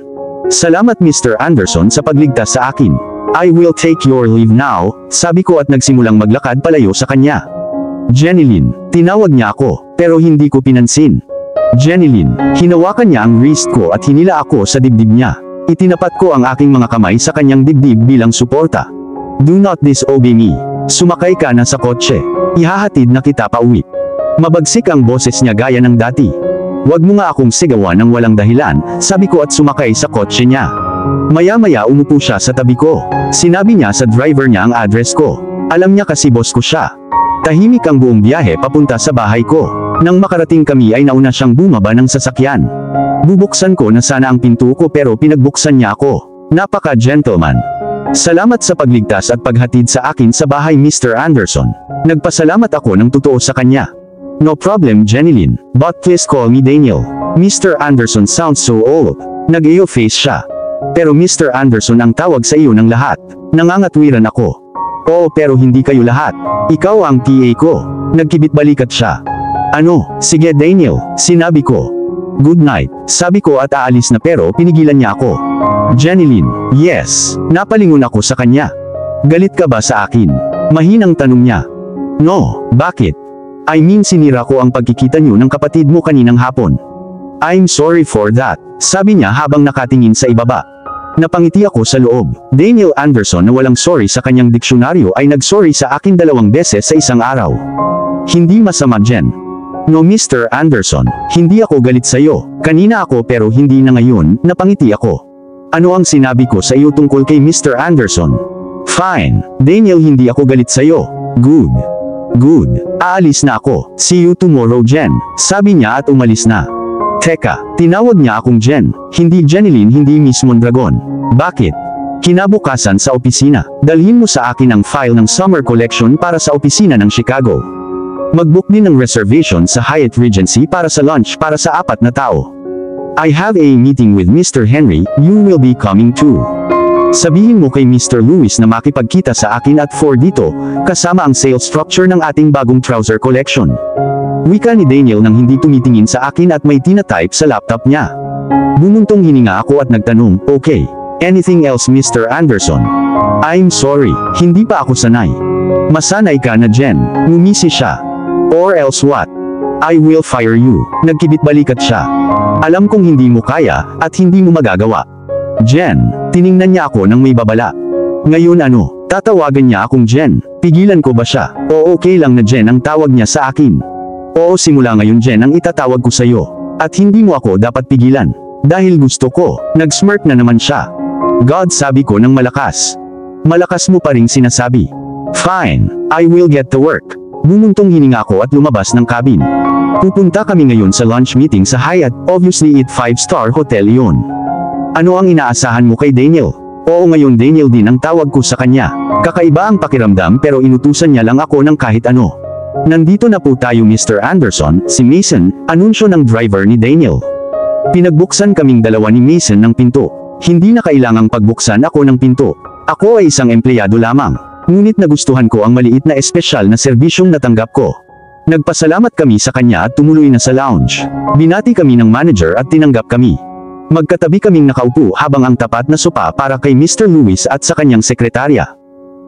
Salamat Mr. Anderson sa pagligtas sa akin. I will take your leave now, sabi ko at nagsimulang maglakad palayo sa kanya. Jeneline, tinawag niya ako, pero hindi ko pinansin. Jeneline, hinawakan niya ang wrist ko at hinila ako sa dibdib niya. Itinapat ko ang aking mga kamay sa kanyang dibdib bilang suporta. Do not disobey me. Sumakay ka na sa kotse. Ihahatid na kita pa uwi. Mabagsik ang boses niya gaya ng dati. Huwag mo nga akong sigawan ng walang dahilan, sabi ko at sumakay sa kotse niya. Maya-maya umupo siya sa tabi ko. Sinabi niya sa driver niya ang address ko. Alam niya kasi boss ko siya. Tahimik ang buong biyahe papunta sa bahay ko. Nang makarating kami ay nauna siyang bumaba ng sasakyan. Bubuksan ko na sana ang pinto ko pero pinagbuksan niya ako. Napaka-gentleman. Salamat sa pagligtas at paghatid sa akin sa bahay Mr. Anderson. Nagpasalamat ako ng totoo sa kanya. No problem Jeneline, but please call me Daniel. Mr. Anderson sounds so old. Nag-iyo face siya. Pero Mr. Anderson ang tawag sa iyo ng lahat. Nangangatwiran ako. Oo pero hindi kayo lahat. Ikaw ang TA ko. Nagkibit balikat siya. Ano, sige Daniel, sinabi ko. Good night, sabi ko at aalis na pero pinigilan niya ako. Jeneline, yes, napalingon ako sa kanya. Galit ka ba sa akin? Mahinang tanong niya. No, bakit? I mean sinira ko ang pagkikita niyo ng kapatid mo kaninang hapon. I'm sorry for that, sabi niya habang nakatingin sa ibaba. Napangiti ako sa loob. Daniel Anderson na walang sorry sa kanyang diksyonaryo ay nag-sorry sa akin 2 beses sa isang araw. Hindi masama Jen. No Mr. Anderson, hindi ako galit sa iyo. Kanina ako pero hindi na ngayon, napangiti ako. Ano ang sinabi ko sa iyo tungkol kay Mr. Anderson? Fine, Daniel hindi ako galit sa iyo. Good. Good. Aalis na ako. See you tomorrow Jen, sabi niya at umalis na. Teka, tinawag niya akong Jen, hindi Jeneline hindi Miss Mondragon. Bakit? Kinabukasan sa opisina, dalhin mo sa akin ang file ng summer collection para sa opisina ng Chicago. Mag-book din ng reservation sa Hyatt Regency para sa lunch para sa 4 na tao. I have a meeting with Mr. Henry, you will be coming too. Sabihin mo kay Mr. Lewis na makipagkita sa akin at 4 dito, kasama ang sales structure ng ating bagong trouser collection. Wika ni Daniel nang hindi tumitingin sa akin at may tinatype sa laptop niya. Bumuntong hininga ako at nagtanong, okay, anything else Mr. Anderson? I'm sorry, hindi pa ako sanay. Masanay ka na Jen, ngumisi siya. Or else what? I will fire you. Nagkibit balikat siya. Alam kong hindi mo kaya, at hindi mo magagawa. Jen, tiningnan niya ako nang may babala. Ngayon ano, tatawagan niya akong Jen. Pigilan ko ba siya? O okay lang na Jen ang tawag niya sa akin? Oo simula ngayon Jen ang itatawag ko sa iyo. At hindi mo ako dapat pigilan. Dahil gusto ko, nag-smirk na naman siya. God sabi ko ng malakas. Malakas mo pa ring sinasabi. Fine, I will get to work. Bumuntong hininga ako at lumabas ng cabin. Pupunta kami ngayon sa lunch meeting sa Hyatt, obviously it 5-star hotel iyon. Ano ang inaasahan mo kay Daniel? Oo ngayon Daniel din ang tawag ko sa kanya. Kakaiba ang pakiramdam pero inutusan niya lang ako ng kahit ano. Nandito na po tayo Mr. Anderson, si Mason, anunsyo ng driver ni Daniel. Pinagbuksan kaming dalawa ni Mason ng pinto. Hindi na kailangang pagbuksan ako ng pinto. Ako ay isang empleyado lamang. Ngunit nagustuhan ko ang maliit na espesyal na serbisyong natanggap ko. Nagpasalamat kami sa kanya at tumuloy na sa lounge. Binati kami ng manager at tinanggap kami. Magkatabi kaming nakaupo habang ang tapat na sopa para kay Mr. Lewis at sa kanyang sekretarya.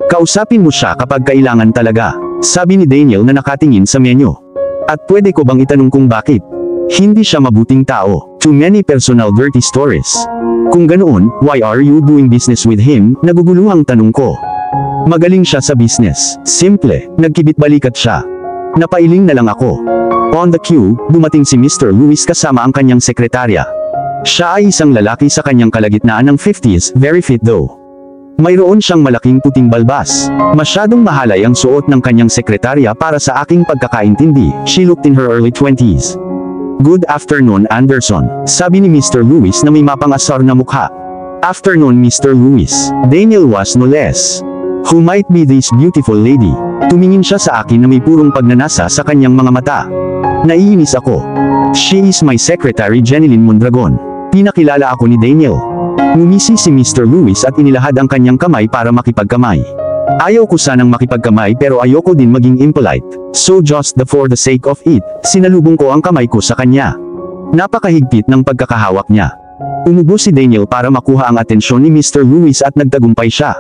Kausapin mo siya kapag kailangan talaga, sabi ni Daniel na nakatingin sa menu. At pwede ko bang itanong kung bakit? Hindi siya mabuting tao. Too many personal dirty stories. Kung ganoon, why are you doing business with him? Naguguluhang tanong ko. Magaling siya sa business. Simple, nagkibit balikat siya. Napailing na lang ako. On the queue, dumating si Mr. Lewis kasama ang kanyang sekretarya. Siya ay isang lalaki sa kanyang kalagitnaan ng 50s, very fit though. Mayroon siyang malaking puting balbas. Masyadong mahalay ang suot ng kanyang sekretarya para sa aking pagkakaintindi. She looked in her early 20s. Good afternoon Anderson, sabi ni Mr. Lewis na may mapangasar na mukha. Afternoon Mr. Lewis. Daniel was no less. Who might be this beautiful lady? Tumingin siya sa akin na may purong pagnanasa sa kanyang mga mata. Naiinis ako. She is my secretary Jeneline Mondragon. Pinakilala ako ni Daniel. Ngumisi si Mr. Lewis at inilahad ang kanyang kamay para makipagkamay. Ayaw ko sanang makipagkamay pero ayoko din maging impolite. So just for the sake of it, sinalubong ko ang kamay ko sa kanya. Napakahigpit ng pagkakahawak niya. Umubo si Daniel para makuha ang atensyon ni Mr. Lewis at nagtagumpay siya.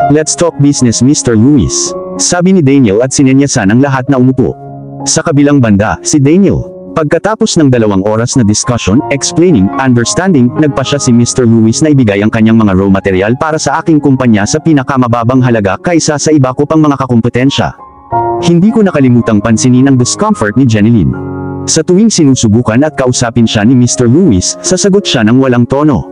"Let's talk business, Mr. Lewis," sabi ni Daniel at sinenyasan ang lahat na umupo. Sa kabilang banda, si Daniel. Pagkatapos ng 2 oras na discussion, explaining, understanding, nagpa siya si Mr. Lewis na ibigay ang kanyang mga raw material para sa aking kumpanya sa pinakamababang halaga kaysa sa iba ko pang mga kakumpetensya. Hindi ko nakalimutang pansinin ang discomfort ni Jeneline. Sa tuwing sinusubukan at kausapin siya ni Mr. Lewis, sasagot siya ng walang tono.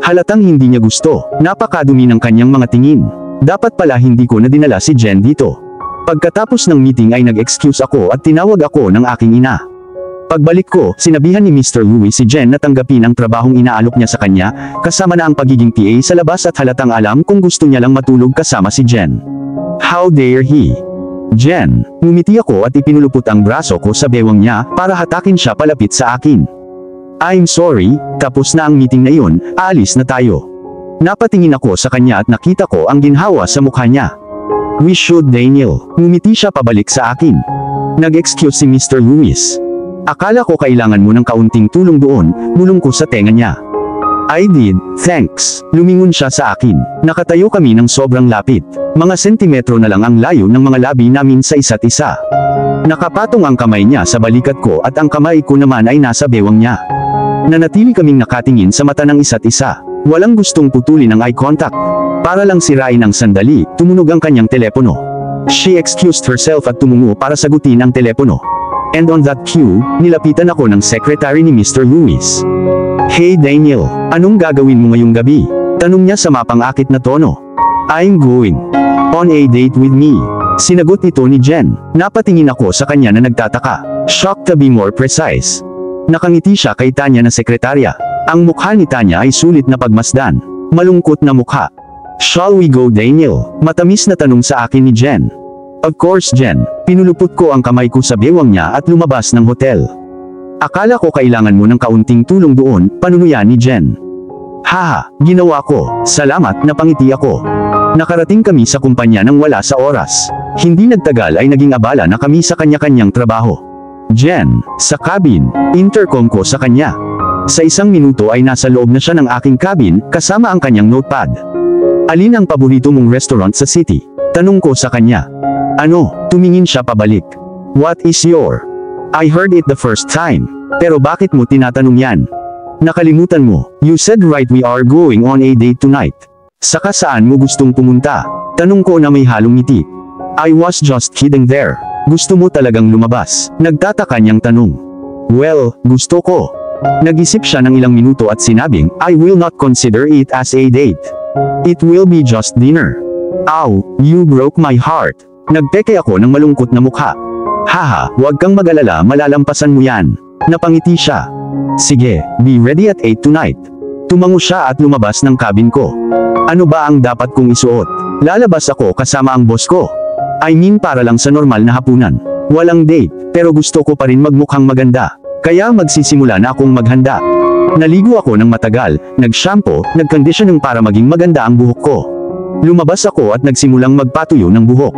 Halatang hindi niya gusto, napakadumi ng kanyang mga tingin. Dapat pala hindi ko na dinala si Jen dito. Pagkatapos ng meeting ay nag-excuse ako at tinawag ako ng aking ina. Pagbalik ko, sinabihan ni Mr. Lewis si Jen na tanggapin ang trabahong inaalok niya sa kanya, kasama na ang pagiging PA sa labas at halatang alam kung gusto niya lang matulog kasama si Jen. How dare he? Jen, ngumiti ako at ipinulupot ang braso ko sa bewang niya para hatakin siya palapit sa akin. I'm sorry, tapos na ang meeting na iyon, aalis na tayo. Napatingin ako sa kanya at nakita ko ang ginhawa sa mukha niya. We should, Daniel. Ngumiti siya pabalik sa akin. Nag-excuse si Mr. Lewis. Akala ko kailangan mo ng kaunting tulong doon, bulong ko sa tenga niya. I did, thanks. Lumingon siya sa akin. Nakatayo kami ng sobrang lapit. Mga sentimetro na lang ang layo ng mga labi namin sa isa't isa. Nakapatong ang kamay niya sa balikat ko at ang kamay ko naman ay nasa bewang niya. Nanatili kaming nakatingin sa mata ng isa't isa. Walang gustong putulin ang eye contact. Para lang sirain ang sandali, tumunog ang kanyang telepono. She excused herself at tumungo para sagutin ang telepono. And on that cue, nilapitan ako ng secretary ni Mr. Lewis. Hey Daniel, anong gagawin mo ngayong gabi? Tanong niya sa mapang-akit na tono. I'm going on a date with me. Sinagot ito ni Jen. Napatingin ako sa kanya na nagtataka. Shocked to be more precise. Nakangiti siya kay Tanya na sekretarya. Ang mukha ni Tanya ay sulit na pagmasdan. Malungkot na mukha. Shall we go, Daniel? Matamis na tanong sa akin ni Jen. Of course, Jen. Pinulupot ko ang kamay ko sa bewang niya at lumabas ng hotel. Akala ko kailangan mo ng kaunting tulong doon, panunuyan ni Jen. Haha, ginawa ko. Salamat, napangiti ako. Nakarating kami sa kumpanya nang wala sa oras. Hindi nagtagal ay naging abala na kami sa kanya-kanyang trabaho. Jen, sa cabin, intercom ko sa kanya. Sa 1 minuto ay nasa loob na siya ng aking cabin, kasama ang kanyang notepad. Alin ang paborito mong restaurant sa city? Tanong ko sa kanya. Ano? Tumingin siya pabalik. What is your? I heard it the first time. Pero bakit mo tinatanong yan? Nakalimutan mo. You said right we are going on a date tonight. Saka saan mo gustong pumunta? Tanong ko na may halong ngiti. I was just kidding there. Gusto mo talagang lumabas? Nagtataka niyang tanong. Well, gusto ko. Nag-isip siya ng ilang minuto at sinabing, I will not consider it as a date. It will be just dinner. Ow, you broke my heart. Nagpeke ako ng malungkot na mukha. Haha, huwag kang mag-alala, malalampasan mo yan. Napangiti siya. Sige, be ready at 8 tonight. Tumango siya at lumabas ng cabin ko. Ano ba ang dapat kong isuot? Lalabas ako kasama ang boss ko. I mean para lang sa normal na hapunan. Walang date, pero gusto ko pa rin magmukhang maganda. Kaya magsisimula na akong maghanda. Naligo ako ng matagal, nag-shampoo, nag-conditioning para maging maganda ang buhok ko. Lumabas ako at nagsimulang magpatuyo ng buhok.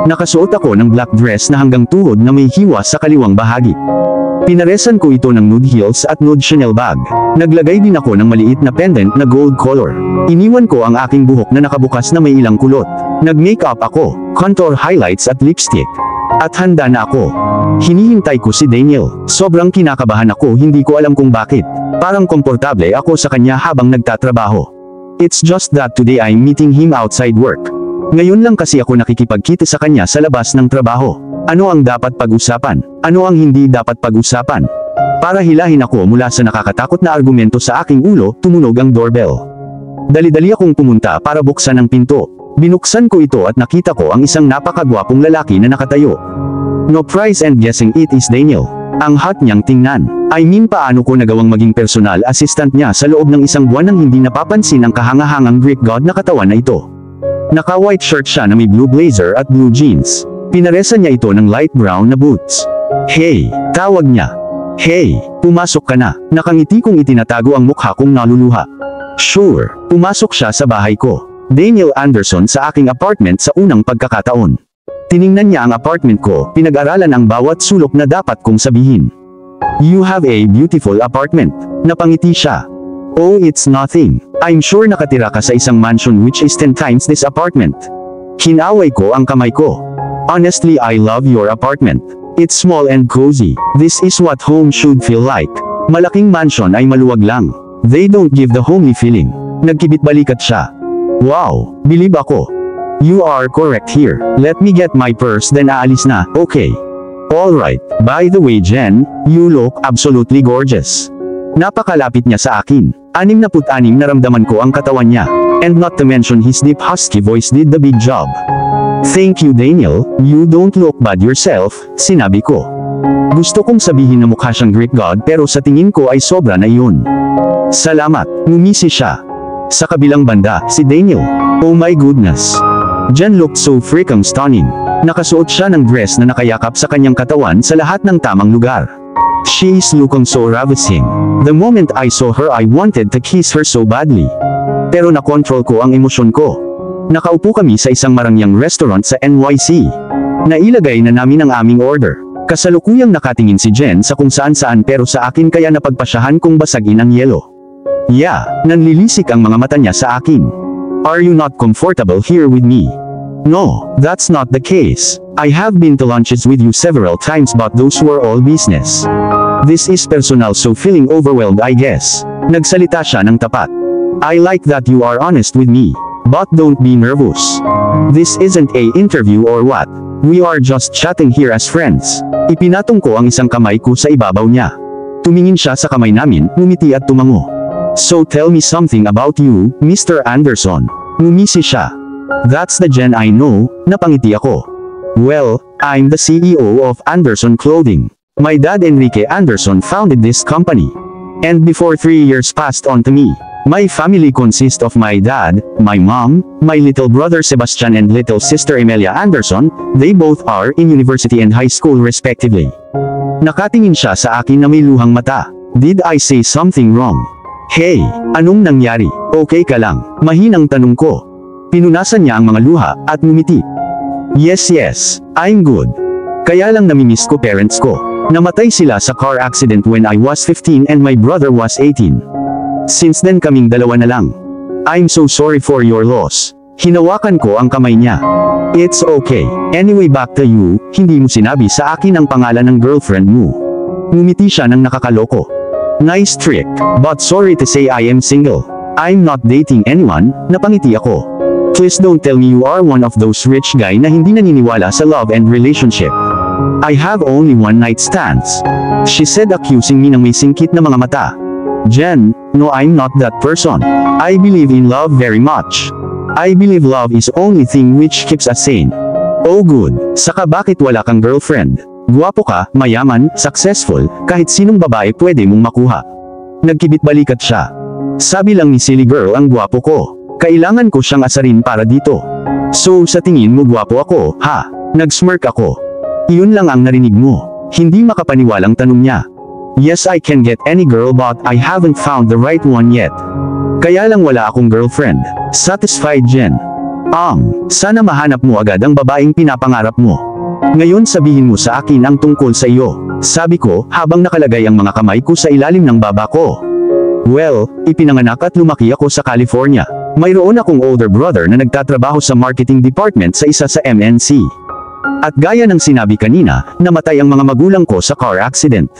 Nakasuot ako ng black dress na hanggang tuhod na may hiwa sa kaliwang bahagi. Pinaresan ko ito ng nude heels at nude Chanel bag. Naglagay din ako ng maliit na pendant na gold color. Iniwan ko ang aking buhok na nakabukas na may ilang kulot. Nag-makeup ako, contour highlights at lipstick. At handa na ako. Hinihintay ko si Daniel. Sobrang kinakabahan ako, hindi ko alam kung bakit. Parang komportable ako sa kanya habang nagtatrabaho. It's just that today I'm meeting him outside work. Ngayon lang kasi ako nakikipagkita sa kanya sa labas ng trabaho. Ano ang dapat pag-usapan? Ano ang hindi dapat pag-usapan? Para hilahin ako mula sa nakakatakot na argumento sa aking ulo, tumunog ang doorbell. Dali-dali akong pumunta para buksan ang pinto. Binuksan ko ito at nakita ko ang isang napakagwapong lalaki na nakatayo. No prize and guessing it is Daniel. Ang hot niyang tingnan. I mean paano ko nagawang maging personal assistant niya sa loob ng 1 buwan nang hindi napapansin ang kahangahangang Greek god na katawan na ito. Naka-white shirt siya na may blue blazer at blue jeans. Pinaresan niya ito ng light brown na boots. Hey, tawag niya. Hey, pumasok ka na. Nakangiti kong itinatago ang mukha kong naluluha. Sure, pumasok siya sa bahay ko. Daniel Anderson sa aking apartment sa unang pagkakataon. Tiningnan niya ang apartment ko, pinag-aralan ang bawat sulok na dapat kong sabihin. You have a beautiful apartment. Napangiti siya. Oh, it's nothing. I'm sure nakatira ka sa isang mansion which is 10 times this apartment. Hinaway ko ang kamay ko. Honestly, I love your apartment. It's small and cozy. This is what home should feel like. Malaking mansion ay maluwag lang. They don't give the homely feeling. Nagkibit-balikat siya. Wow, believe ako. You are correct here. Let me get my purse then aalis na, okay? Alright, by the way Jen, you look absolutely gorgeous. Napakalapit niya sa akin. 66 naramdaman ko ang katawan niya. And not to mention his deep husky voice did the big job. Thank you Daniel, you don't look bad yourself, sinabi ko. Gusto kong sabihin na mukha siyang Greek god pero sa tingin ko ay sobra na iyon. Salamat, ngumisi siya. Sa kabilang banda, si Daniel. Oh my goodness. Jen looked so freaking stunning. Nakasuot siya ng dress na nakayakap sa kanyang katawan sa lahat ng tamang lugar. She is looking so ravishing. The moment I saw her I wanted to kiss her so badly. Pero nakontrol ko ang emosyon ko. Nakaupo kami sa isang marangyang restaurant sa NYC. Nailagay na namin ang aming order. Kasalukuyang nakatingin si Jen sa kung saan-saan pero sa akin kaya napagpasyahan kong basagin ang yelo. Yeah, nanlilisik ang mga mata niya sa akin. Are you not comfortable here with me? No, that's not the case. I have been to lunches with you several times but those were all business. This is personal so feeling overwhelmed I guess. Nagsalita siya ng tapat. I like that you are honest with me. But don't be nervous. This isn't a interview or what. We are just chatting here as friends. Ipinatong ko ang isang kamay ko sa ibabaw niya. Tumingin siya sa kamay namin, ngumiti at tumango. So tell me something about you, Mr. Anderson. Ngumisi siya. That's the Jen I know, napangiti ako. Well, I'm the CEO of Anderson Clothing. My dad Enrique Anderson founded this company. And before 3 years passed on to me. My family consists of my dad, my mom, my little brother Sebastian and little sister Emilia Anderson. They both are in university and high school respectively. Nakatingin siya sa akin na may luhang mata. Did I say something wrong? Hey, anong nangyari? Okay ka lang? Mahinang tanong ko. Pinunasan niya ang mga luha, at ngumiti. Yes, I'm good. Kaya lang namimiss ko parents ko. Namatay sila sa car accident when I was 15 and my brother was 18. Since then kaming dalawa na lang. I'm so sorry for your loss. Hinawakan ko ang kamay niya. It's okay. Anyway back to you, hindi mo sinabi sa akin ang pangalan ng girlfriend mo. Ngumiti siya ng nakakaloko. Nice trick, but sorry to say I am single. I'm not dating anyone, napangiti ako. Please don't tell me you are one of those rich guy na hindi naniniwala sa love and relationship. I have only one night stands. She said accusing me ng may singkit na mga mata. Jen, no I'm not that person. I believe in love very much. I believe love is only thing which keeps us sane. Oh good, saka bakit wala kang girlfriend? Guwapo ka, mayaman, successful, kahit sinong babae pwede mong makuha. Nagkibit-balikat siya. Sabi lang ni silly girl ang guwapo ko. Kailangan ko siyang asarin para dito. So sa tingin mo guwapo ako, ha? Nag-smirk ako. Iyon lang ang narinig mo. Hindi makapaniwalang tanong niya. Yes I can get any girl but I haven't found the right one yet. Kaya lang wala akong girlfriend. Satisfied Jen. Sana mahanap mo agad ang babaeng pinapangarap mo. Ngayon sabihin mo sa akin ang tungkol sa iyo. Sabi ko, habang nakalagay ang mga kamay ko sa ilalim ng baba ko. Well, ipinanganak at lumaki ako sa California. Mayroon akong older brother na nagtatrabaho sa marketing department sa isa sa MNC. At gaya ng sinabi kanina, namatay ang mga magulang ko sa car accident.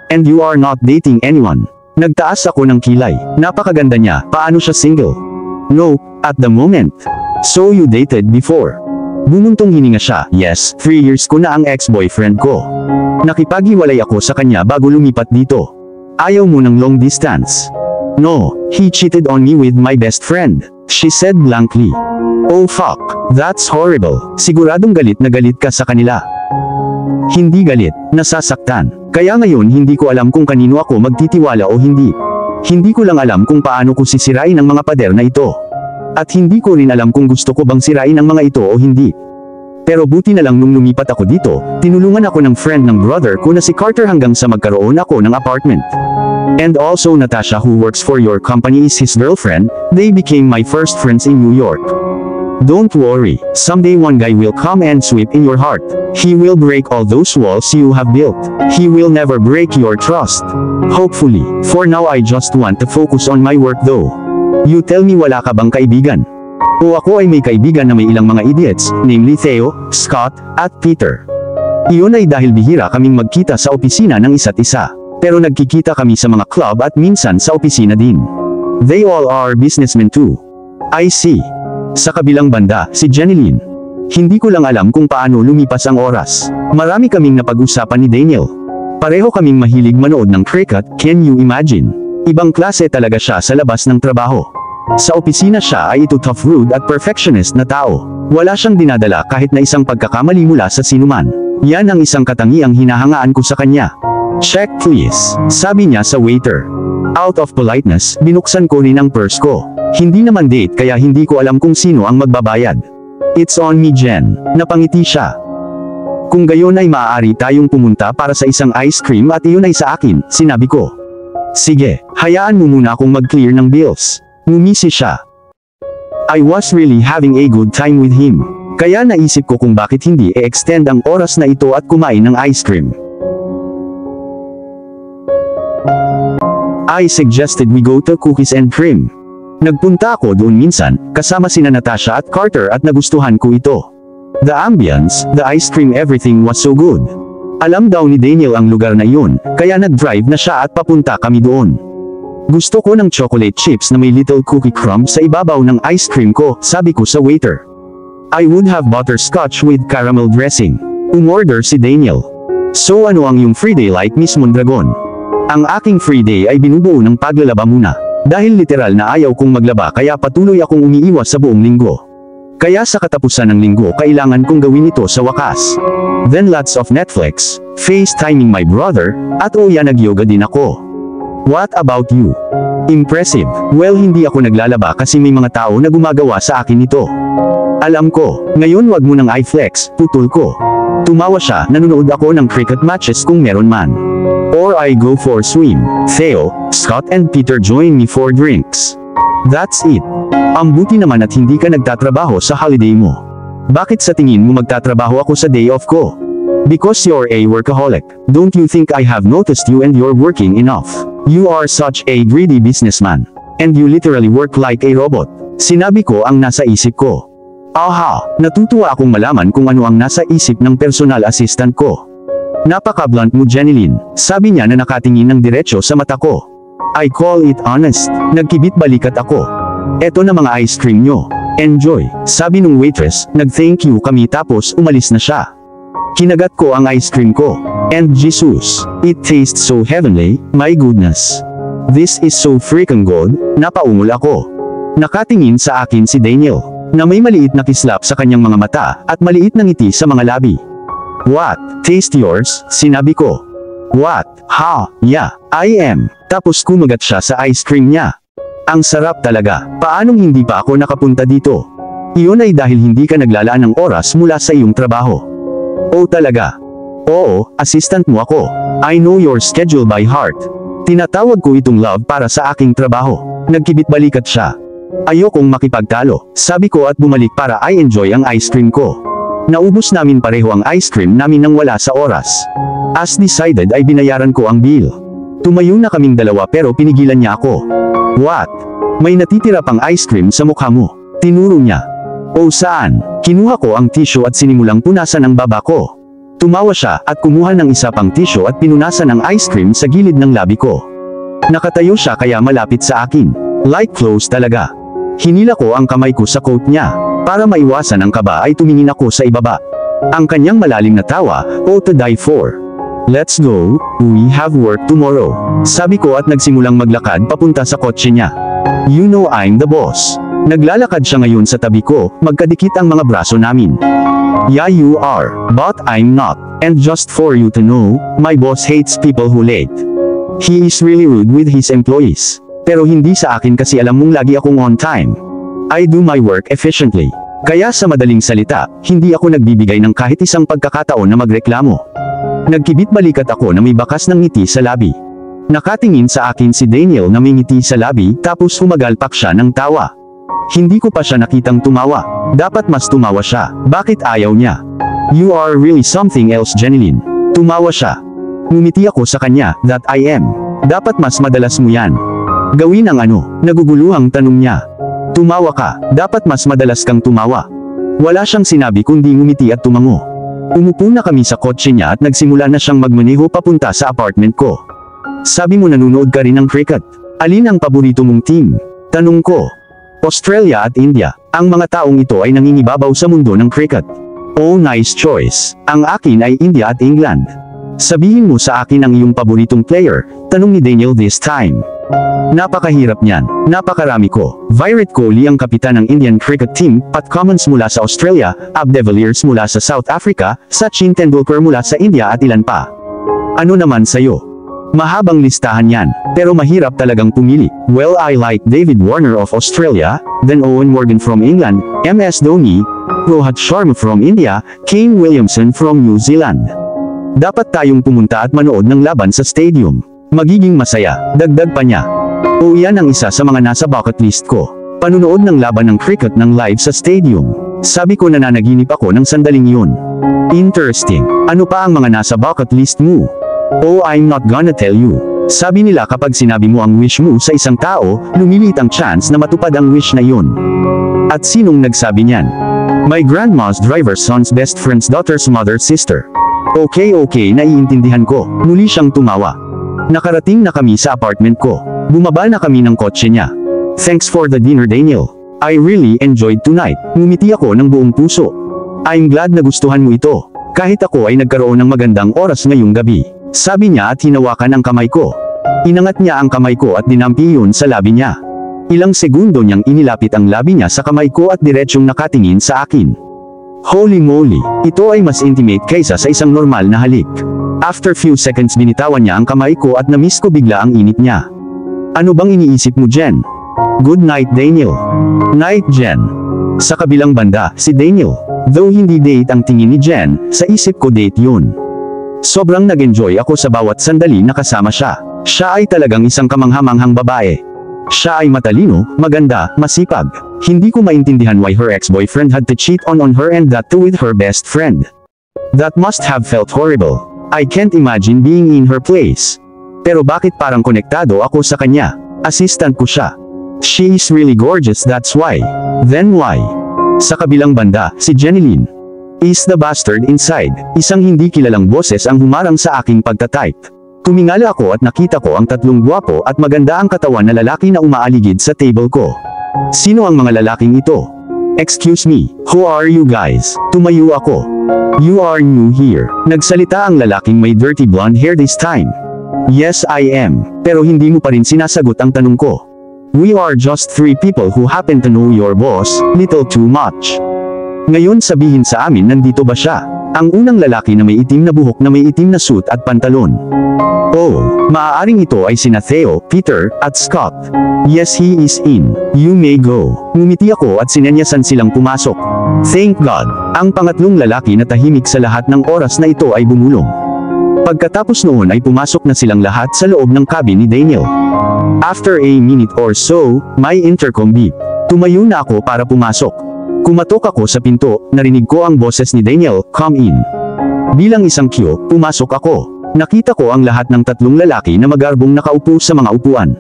And you are not dating anyone. Nagtaas ako ng kilay. Napakaganda niya, paano siya single? No, at the moment. So you dated before? Bumuntong hininga siya. Yes, 3 years ko na ang ex-boyfriend ko. Nakipaghiwalay ako sa kanya bago lumipat dito. Ayaw mo ng long distance? No, he cheated on me with my best friend, she said blankly. Oh fuck, that's horrible. Siguradong galit na galit ka sa kanila. Hindi galit, nasasaktan. Kaya ngayon hindi ko alam kung kanino ako magtitiwala o hindi. Hindi ko lang alam kung paano ko sisirain ang mga pader na ito. At hindi ko rin alam kung gusto ko bang sirain ang mga ito o hindi. Pero buti na lang nung lumipat ako dito, tinulungan ako ng friend ng brother ko na si Carter hanggang sa magkaroon ako ng apartment. And also Natasha who works for your company is his girlfriend. They became my first friends in New York. Don't worry, someday one guy will come and sweep in your heart. He will break all those walls you have built. He will never break your trust. Hopefully, for now I just want to focus on my work though. You tell me, wala ka bang kaibigan? O ako ay may kaibigan na may ilang mga idiots, namely Theo, Scott, at Peter. Iyon ay dahil bihira kaming magkita sa opisina ng isa't isa. Pero nagkikita kami sa mga club at minsan sa opisina din. They all are businessmen too. I see. Sa kabilang banda, si Jeneline. Hindi ko lang alam kung paano lumipas ang oras. Marami kaming napag-usapan ni Daniel. Pareho kaming mahilig manood ng cricket, can you imagine? Ibang klase talaga siya sa labas ng trabaho. Sa opisina siya ay ito tough, rude at perfectionist na tao. Wala siyang dinadala kahit na isang pagkakamali mula sa sinuman. Yan ang isang katangiang hinahangaan ko sa kanya. Check please, sabi niya sa waiter. Out of politeness, binuksan ko rin ang purse ko. Hindi naman date kaya hindi ko alam kung sino ang magbabayad. It's on me, Jen. Napangiti siya. Kung gayon ay maaari tayong pumunta para sa isang ice cream at iyon ay sa akin, sinabi ko. Sige, hayaan mo muna akong mag-clear ng bills. Ngumisi siya. I was really having a good time with him. Kaya naisip ko kung bakit hindi e-extend ang oras na ito at kumain ng ice cream. I suggested we go to Cookies and Cream. Nagpunta ako doon minsan, kasama sina Natasha at Carter at nagustuhan ko ito. The ambience, the ice cream, everything was so good. Alam daw ni Daniel ang lugar na iyon, kaya nag-drive na siya at papunta kami doon. Gusto ko ng chocolate chips na may little cookie crumb sa ibabaw ng ice cream ko, sabi ko sa waiter. I would have butterscotch with caramel dressing. Umorder si Daniel. So ano ang yung free day like Miss Mondragon? Ang aking free day ay binubuo ng paglalaba muna. Dahil literal na ayaw kong maglaba kaya patuloy akong umiiwas sa buong linggo. Kaya sa katapusan ng linggo kailangan kong gawin ito sa wakas. Then lots of Netflix, FaceTiming my brother, at nag-yoga din ako. What about you? Impressive. Well, hindi ako naglalaba kasi may mga tao na gumagawa sa akin ito. Alam ko, ngayon wag mo nang i-flex, putol ko. Tumawa siya, nanonood ako ng cricket matches kung meron man. Or I go for swim. Theo, Scott and Peter join me for drinks. That's it. Ang buti naman at hindi ka nagtatrabaho sa holiday mo. Bakit sa tingin mo magtatrabaho ako sa day off ko? Because you're a workaholic. Don't you think I have noticed you and you're working enough? You are such a greedy businessman. And you literally work like a robot. Sinabi ko ang nasa isip ko. Aha, natutuwa akong malaman kung ano ang nasa isip ng personal assistant ko. Napaka-blunt mo, Jeneline, sabi niya na nakatingin ng diretso sa mata ko. I call it honest. Nagkibit balikat ako. Eto na mga ice cream nyo. Enjoy, sabi nung waitress. Nag-thank you kami tapos umalis na siya. Kinagat ko ang ice cream ko. And Jesus, it tastes so heavenly, my goodness. This is so freaking good, napaungol ako. Nakatingin sa akin si Daniel, na may maliit na kislap sa kanyang mga mata, at maliit na ngiti sa mga labi. What? Taste yours? Sinabi ko. What? Ha? Yeah, I am. Tapos kumagat siya sa ice cream niya. Ang sarap talaga. Paanong hindi pa ako nakapunta dito? Iyon ay dahil hindi ka naglalaan ng oras mula sa iyong trabaho. Oh talaga? Oo, assistant mo ako. I know your schedule by heart. Tinatawag ko itong love para sa aking trabaho. Nagkibit balikat siya. Ayokong makipagtalo, sabi ko at bumalik para I enjoy ang ice cream ko. Naubos namin pareho ang ice cream namin nang wala sa oras. As decided ay binayaran ko ang bill. Tumayo na kaming dalawa pero pinigilan niya ako. What? May natitira pang ice cream sa mukha mo. Tinuro niya. O saan? Kinuha ko ang tissue at sinimulang punasan ang baba ko. Tumawa siya at kumuha ng isa pang tissue at pinunasan ang ice cream sa gilid ng labi ko. Nakatayo siya kaya malapit sa akin. Like close talaga. Hinila ko ang kamay ko sa coat niya. Para maiwasan ang kaba ay tumingin ako sa ibaba. Ang kanyang malalim na tawa, oh to die for. Let's go, we have work tomorrow. Sabi ko at nagsimulang maglakad papunta sa kotse niya. You know I'm the boss. Naglalakad siya ngayon sa tabi ko, magkadikit ang mga braso namin. Yeah you are, but I'm not. And just for you to know, my boss hates people who late. He is really rude with his employees. Pero hindi sa akin kasi alam mong lagi akong on time. I do my work efficiently. Kaya sa madaling salita, hindi ako nagbibigay ng kahit isang pagkakataon na magreklamo. Nagkibit balikat ako na may bakas ng ngiti sa labi. Nakatingin sa akin si Daniel na may ngiti sa labi tapos humagalpak siya ng tawa. Hindi ko pa siya nakitang tumawa. Dapat mas tumawa siya. Bakit ayaw niya? You are really something else, Jeneline. Tumawa siya. Ngumiti ako sa kanya, that I am. Dapat mas madalas mo yan. Gawin ang ano? Naguguluhang tanong niya. Tumawa ka. Dapat mas madalas kang tumawa. Wala siyang sinabi kundi ngumiti at tumango. Umupo na kami sa kotse niya at nagsimula na siyang magmaneho papunta sa apartment ko. Sabi mo nanunood ka rin ng cricket. Alin ang paborito mong team? Tanong ko. Australia at India. Ang mga taong ito ay nangingibabaw sa mundo ng cricket. Oh, nice choice. Ang akin ay India at England. Sabihin mo sa akin ang iyong paboritong player, tanong ni Daniel this time. Napakahirap niyan. Napakarami ko. Virat Kohli ang kapitan ng Indian cricket team, Pat Cummins mula sa Australia, Ab de Villiers mula sa South Africa, Sachin Tendulkar mula sa India at ilan pa. Ano naman sa'yo? Mahabang listahan yan, pero mahirap talagang pumili. Well, I like David Warner of Australia, then Owen Morgan from England, MS Dhoni, Rohit Sharma from India, Kane Williamson from New Zealand. Dapat tayong pumunta at manood ng laban sa stadium. Magiging masaya, dagdag pa niya. O yan ang isa sa mga nasa bucket list ko. Panunood ng laban ng cricket ng live sa stadium. Sabi ko nananaginip ako ng sandaling yun. Interesting. Ano pa ang mga nasa bucket list mo? Oh, I'm not gonna tell you. Sabi nila kapag sinabi mo ang wish mo sa isang tao, lumiliit ang chance na matupad ang wish na yun. At sinong nagsabi niyan? My grandma's driver's son's best friend's daughter's mother's sister. Okay, naiintindihan ko. Muli siyang tumawa. Nakarating na kami sa apartment ko. Bumaba na kami ng kotse niya. Thanks for the dinner, Daniel. I really enjoyed tonight. Ngumiti ako ng buong puso. I'm glad na gustuhan mo ito. Kahit ako ay nagkaroon ng magandang oras ngayong gabi. Sabi niya at hinawakan ang kamay ko. Inangat niya ang kamay ko at dinampi yun sa labi niya. Ilang segundo niyang inilapit ang labi niya sa kamay ko at diretsyong nakatingin sa akin. Holy moly, ito ay mas intimate kaysa sa isang normal na halik. After few seconds binitawan niya ang kamay ko at namiss ko bigla ang init niya. Ano bang iniisip mo, Jen? Good night, Daniel. Night, Jen. Sa kabilang banda, si Daniel. Though hindi date ang tingin ni Jen, sa isip ko date yun. Sobrang nag-enjoy ako sa bawat sandali na kasama siya. Siya ay talagang isang kamanghamanghang babae. Siya ay matalino, maganda, masipag. Hindi ko maintindihan why her ex-boyfriend had to cheat on her and that too with her best friend. That must have felt horrible. I can't imagine being in her place. Pero bakit parang konektado ako sa kanya? Assistant ko siya. She is really gorgeous, that's why. Then why? Sa kabilang banda, si Jeneline. Is the bastard inside. Isang hindi kilalang boses ang humarang sa aking pagtatype. Tumingala ako at nakita ko ang tatlong gwapo at maganda ang katawan na lalaki na umaaligid sa table ko. Sino ang mga lalaking ito? Excuse me, who are you guys? Tumayo ako. You are new here. Nagsalita ang lalaking may dirty blonde hair this time. Yes, I am. Pero hindi mo pa rin sinasagot ang tanong ko. We are just three people who happen to know your boss, little too much. Ngayon sabihin sa amin nandito ba siya? Ang unang lalaki na may itim na buhok na may itim na suit at pantalon. Oh, maaaring ito ay sina Theo, Peter, at Scott. Yes, he is in. You may go. Ngumiti ako at sinenyasan silang pumasok. Thank God. Ang pangatlong lalaki na tahimik sa lahat ng oras na ito ay bumulong. Pagkatapos noon ay pumasok na silang lahat sa loob ng cabin ni Daniel. After a minute or so, my intercom beep. Tumayo na ako para pumasok. Kumatok ako sa pinto, narinig ko ang boses ni Daniel, come in. Bilang isang cue, pumasok ako. Nakita ko ang lahat ng tatlong lalaki na magarbong nakaupo sa mga upuan.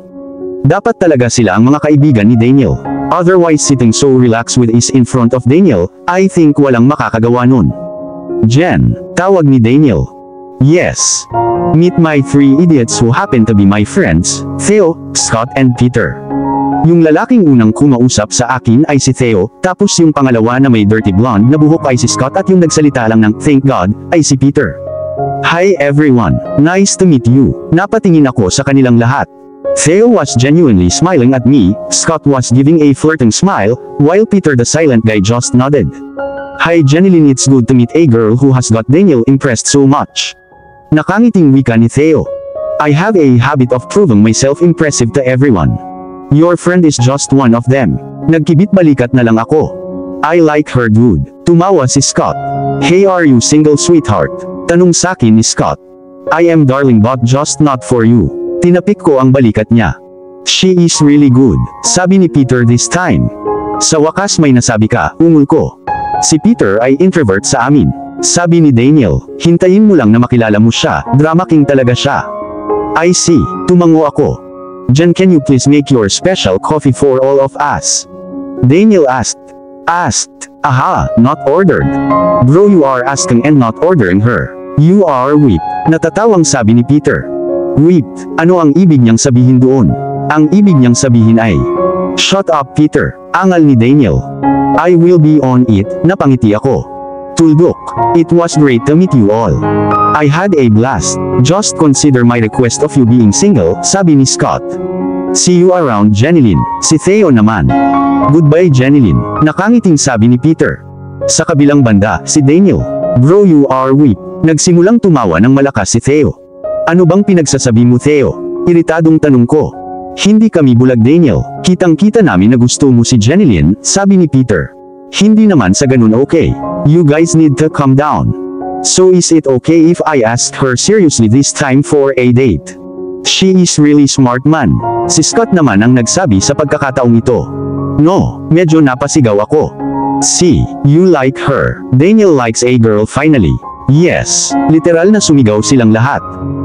Dapat talaga sila ang mga kaibigan ni Daniel. Otherwise sitting so relaxed with ease in front of Daniel, I think walang makakagawa nun. Jen, tawag ni Daniel. Yes. Meet my three idiots who happen to be my friends, Theo, Scott and Peter. Yung lalaking unang kumausap sa akin ay si Theo, tapos yung pangalawa na may dirty blonde na buhok ay si Scott at yung nagsalita lang ng thank God ay si Peter. Hi everyone, nice to meet you. Napatingin ako sa kanilang lahat. Theo was genuinely smiling at me, Scott was giving a flirting smile, while Peter the silent guy just nodded. Hi Jeneline, it's good to meet a girl who has got Daniel impressed so much. Nakangiting wika ni Theo. I have a habit of proving myself impressive to everyone. Your friend is just one of them. Nagkibit balikat na lang ako. I like her dude. Tumawa si Scott. Hey, are you single, sweetheart? Tanong sakin ni Scott. I am darling but just not for you. Tinapik ko ang balikat niya. She is really good, sabi ni Peter this time. Sa wakas may nasabi ka, ungol ko. Si Peter ay introvert sa amin. Sabi ni Daniel, hintayin mo lang na makilala mo siya, drama king talaga siya. I see, tumango ako. Jen, can you please make your special coffee for all of us? Daniel asked. Aha, not ordered. Bro, you are asking and not ordering her. You are weak. Natatawang sabi ni Peter. Weak, ano ang ibig niyang sabihin doon? Ang ibig niyang sabihin ay, shut up Peter, angal ni Daniel. I will be on it, napangiti ako. Tuldok, it was great to meet you all. I had a blast. Just consider my request of you being single, sabi ni Scott. See you around Jeneline. Si Theo naman. Goodbye Jeneline, nakangiting sabi ni Peter. Sa kabilang banda, si Daniel. Bro, you are weak. Nagsimulang tumawa ng malakas si Theo. Ano bang pinagsasabi mo Theo? Iritadong tanong ko. Hindi kami bulag Daniel, kitang-kita namin na gusto mo si Jeneline, sabi ni Peter. Hindi naman sa ganun okay. You guys need to calm down. So is it okay if I ask her seriously this time for a date? She is really smart man. Si Scott naman ang nagsabi sa pagkakataong ito. No, medyo napasigaw ako. See, you like her. Daniel likes a girl finally. Yes, literal na sumigaw silang lahat.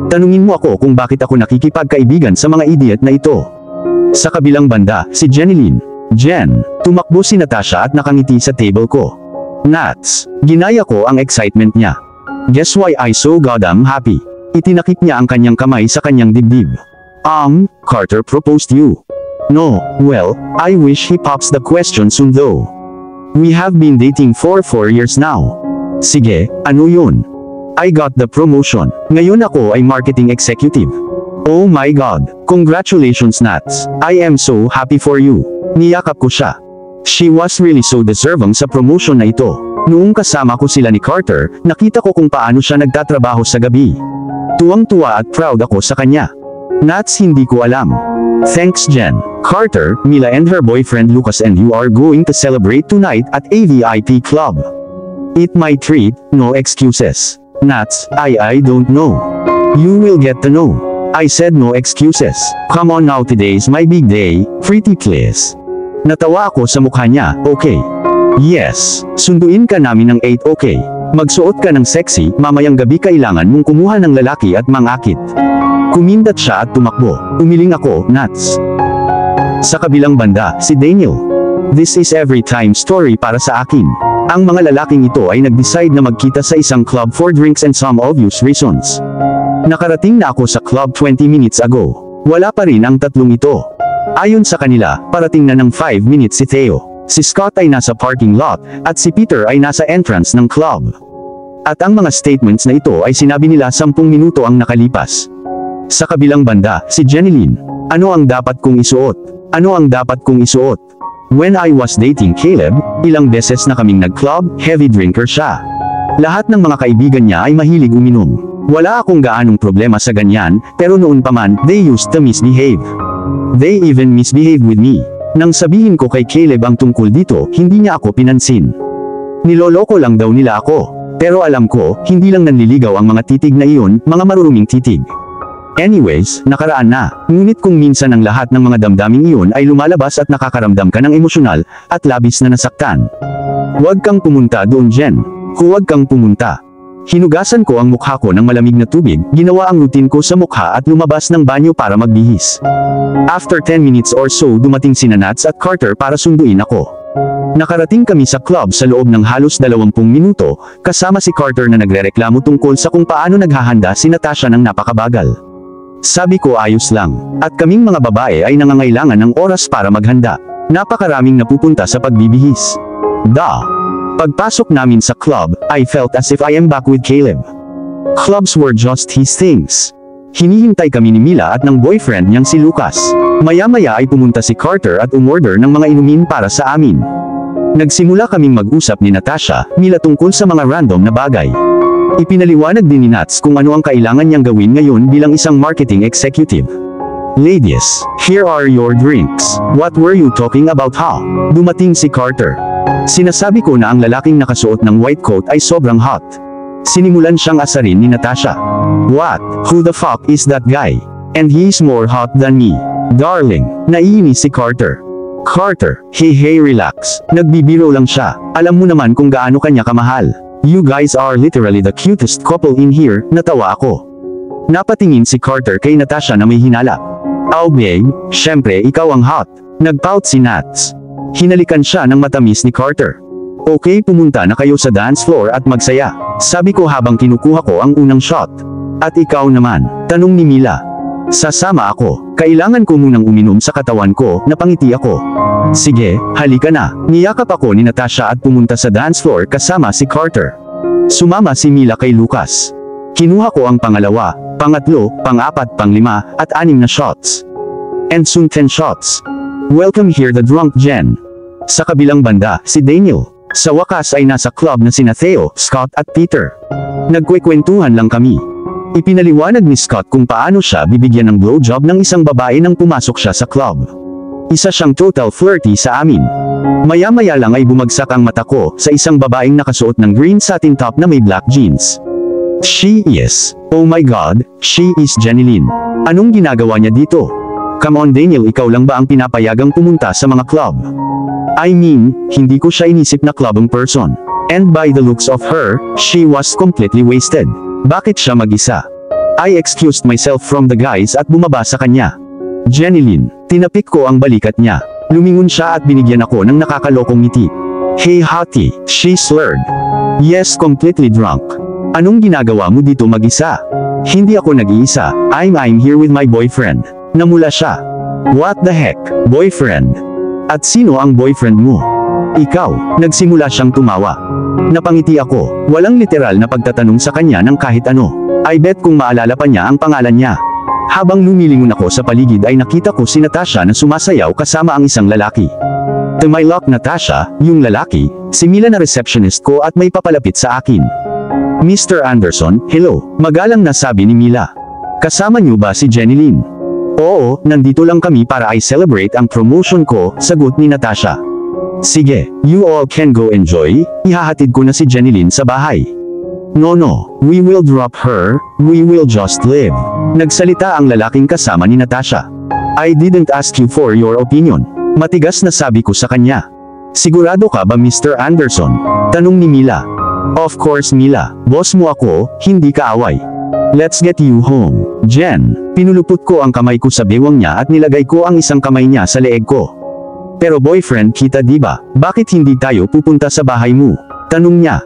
Tanungin mo ako kung bakit ako nakikipagkaibigan sa mga idiot na ito. Sa kabilang banda, si Jeneline. Jen, tumakbo si Natasha at nakangiti sa table ko. Nats, ginaya ko ang excitement niya. Guess why I so goddamn happy? Itinakip niya ang kanyang kamay sa kanyang dibdib. Carter proposed you. No, well, I wish he pops the question soon though. We have been dating for 4 years now. Sige, ano yun? I got the promotion. Ngayon ako ay marketing executive. Oh my God, congratulations Nats. I am so happy for you. Niyakap ko siya. She was really so deserving sa promotion na ito. Noong kasama ko sila ni Carter, nakita ko kung paano siya nagtatrabaho sa gabi. Tuwang-tuwa at proud ako sa kanya. Nats, hindi ko alam. Thanks Jen. Carter, Mila and her boyfriend Lucas and you are going to celebrate tonight at a VIP club. Eat my treat, no excuses. Nats, I don't know. You will get to know. I said no excuses. Come on now, today's my big day, pretty please. Natawa ako sa mukha niya, okay. Yes, sunduin ka namin ng 8 okay. Magsuot ka ng sexy, mamayang gabi kailangan mong kumuha ng lalaki at mangakit. Kumindat siya at tumakbo. Umiling ako, Nats. Sa kabilang banda, si Daniel. This is every time story para sa akin. Ang mga lalaking ito ay nag-decide na magkita sa isang club for drinks and some obvious reasons. Nakarating na ako sa club 20 minutes ago. Wala pa rin ang tatlong ito. Ayon sa kanila, parating na ng 5 minutes si Theo. Si Scott ay nasa parking lot, at si Peter ay nasa entrance ng club. At ang mga statements na ito ay sinabi nila 10 minuto ang nakalipas. Sa kabilang banda, si Jeneline. Ano ang dapat kong isuot? Ano ang dapat kong isuot? When I was dating Caleb, ilang beses na kaming nag-club, heavy drinker siya. Lahat ng mga kaibigan niya ay mahilig uminom. Wala akong gaanong problema sa ganyan, pero noon pa man, they used to misbehave. They even misbehaved with me. Nang sabihin ko kay Caleb ang tungkol dito, hindi niya ako pinansin. Niloloko lang daw nila ako. Pero alam ko, hindi lang nanliligaw ang mga titig na iyon, mga maruruming titig. Anyways, nakaraan na. Ngunit kung minsan ang lahat ng mga damdaming iyon ay lumalabas at nakakaramdam ka ng emosyonal, at labis na nasaktan. Huwag kang pumunta doon Jen. Huwag kang pumunta. Hinugasan ko ang mukha ko ng malamig na tubig, ginawa ang routine ko sa mukha at lumabas ng banyo para magbihis. After 10 minutes or so dumating sina Nats at Carter para sunduin ako. Nakarating kami sa club sa loob ng halos 20 minuto, kasama si Carter na nagrereklamo tungkol sa kung paano naghahanda si Natasha ng napakabagal. Sabi ko ayos lang, at kaming mga babae ay nangangailangan ng oras para maghanda. Napakaraming napupunta sa pagbibihis. Pagpasok namin sa club, I felt as if I am back with Caleb. Clubs were just his things. Hinihintay kami ni Mila at ng boyfriend niyang si Lucas. Maya-maya ay pumunta si Carter at umorder ng mga inumin para sa amin. Nagsimula kaming mag-usap ni Natasha, Mila tungkol sa mga random na bagay. Ipinaliwanag din ni Nats kung ano ang kailangan niyang gawin ngayon bilang isang marketing executive. Ladies, here are your drinks. What were you talking about ha? Dumating si Carter. Sinasabi ko na ang lalaking nakasuot ng white coat ay sobrang hot. Sinimulan siyang asarin ni Natasha. What? Who the fuck is that guy? And he is more hot than me. Darling, naiinis si Carter. Carter, hey relax. Nagbibiro lang siya. Alam mo naman kung gaano kanya kamahal. You guys are literally the cutest couple in here, natawa ako. Napatingin si Carter kay Natasha na may hinala. Oh babe, syempre ikaw ang hot. Nagpout si Nats. Hinalikan siya ng matamis ni Carter. Okay, pumunta na kayo sa dance floor at magsaya. Sabi ko habang kinukuha ko ang unang shot. At ikaw naman? Tanong ni Mila. Sasama ako. Kailangan ko munang uminom sa katawan ko, napangiti ako. Sige, halika na. Niyakap ako ni Natasha at pumunta sa dance floor kasama si Carter. Sumama si Mila kay Lucas. Kinuha ko ang pangalawa, pangatlo, pang-apat, pang-lima, at 6 na shots. And soon 10 shots. Welcome here the drunk Jen. Sa kabilang banda, si Daniel. Sa wakas ay nasa club na sina Theo, Scott at Peter. Nagkwekwentuhan lang kami. Ipinaliwanag ni Scott kung paano siya bibigyan ng blowjob ng isang babae nang pumasok siya sa club. Isa siyang total flirty sa amin. Maya-maya lang ay bumagsak ang mata ko sa isang babaeng nakasuot ng green satin top na may black jeans. She is, oh my god, she is Jeneline. Anong ginagawa niya dito? Come on Daniel, ikaw lang ba ang pinapayagang pumunta sa mga club? I mean, hindi ko siya inisip na clubbing person. And by the looks of her, she was completely wasted. Bakit siya mag-isa? I excused myself from the guys at bumaba sa kanya. Jeneline, tinapik ko ang balikat niya. Lumingon siya at binigyan ako ng nakakalokong ngiti. Hey hottie, she slurred. Yes, completely drunk. Anong ginagawa mo dito mag-isa? Hindi ako nag-iisa, I'm here with my boyfriend. Namula siya. What the heck, boyfriend? At sino ang boyfriend mo? Ikaw, nagsimula siyang tumawa. Napangiti ako, walang literal na pagtatanong sa kanya ng kahit ano. I bet kung maalala pa niya ang pangalan niya. Habang lumilingon ako sa paligid ay nakita ko si Natasha na sumasayaw kasama ang isang lalaki. To my luck Natasha, yung lalaki, si Mila na receptionist ko at may papalapit sa akin. Mr. Anderson, hello, magalang na sabi ni Mila. Kasama niyo ba si Jeneline? Oo, nandito lang kami para i-celebrate ang promotion ko, sagot ni Natasha. Sige, you all can go enjoy, ihahatid ko na si Jeneline sa bahay. No, we will drop her, we will just live. Nagsalita ang lalaking kasama ni Natasha. I didn't ask you for your opinion. Matigas na sabi ko sa kanya. Sigurado ka ba Mr. Anderson? Tanong ni Mila. Of course Mila, boss mo ako, hindi ka away. Let's get you home. Jen, pinulupot ko ang kamay ko sa bewang niya at nilagay ko ang isang kamay niya sa leeg ko. Pero boyfriend kita diba, bakit hindi tayo pupunta sa bahay mo? Tanong niya.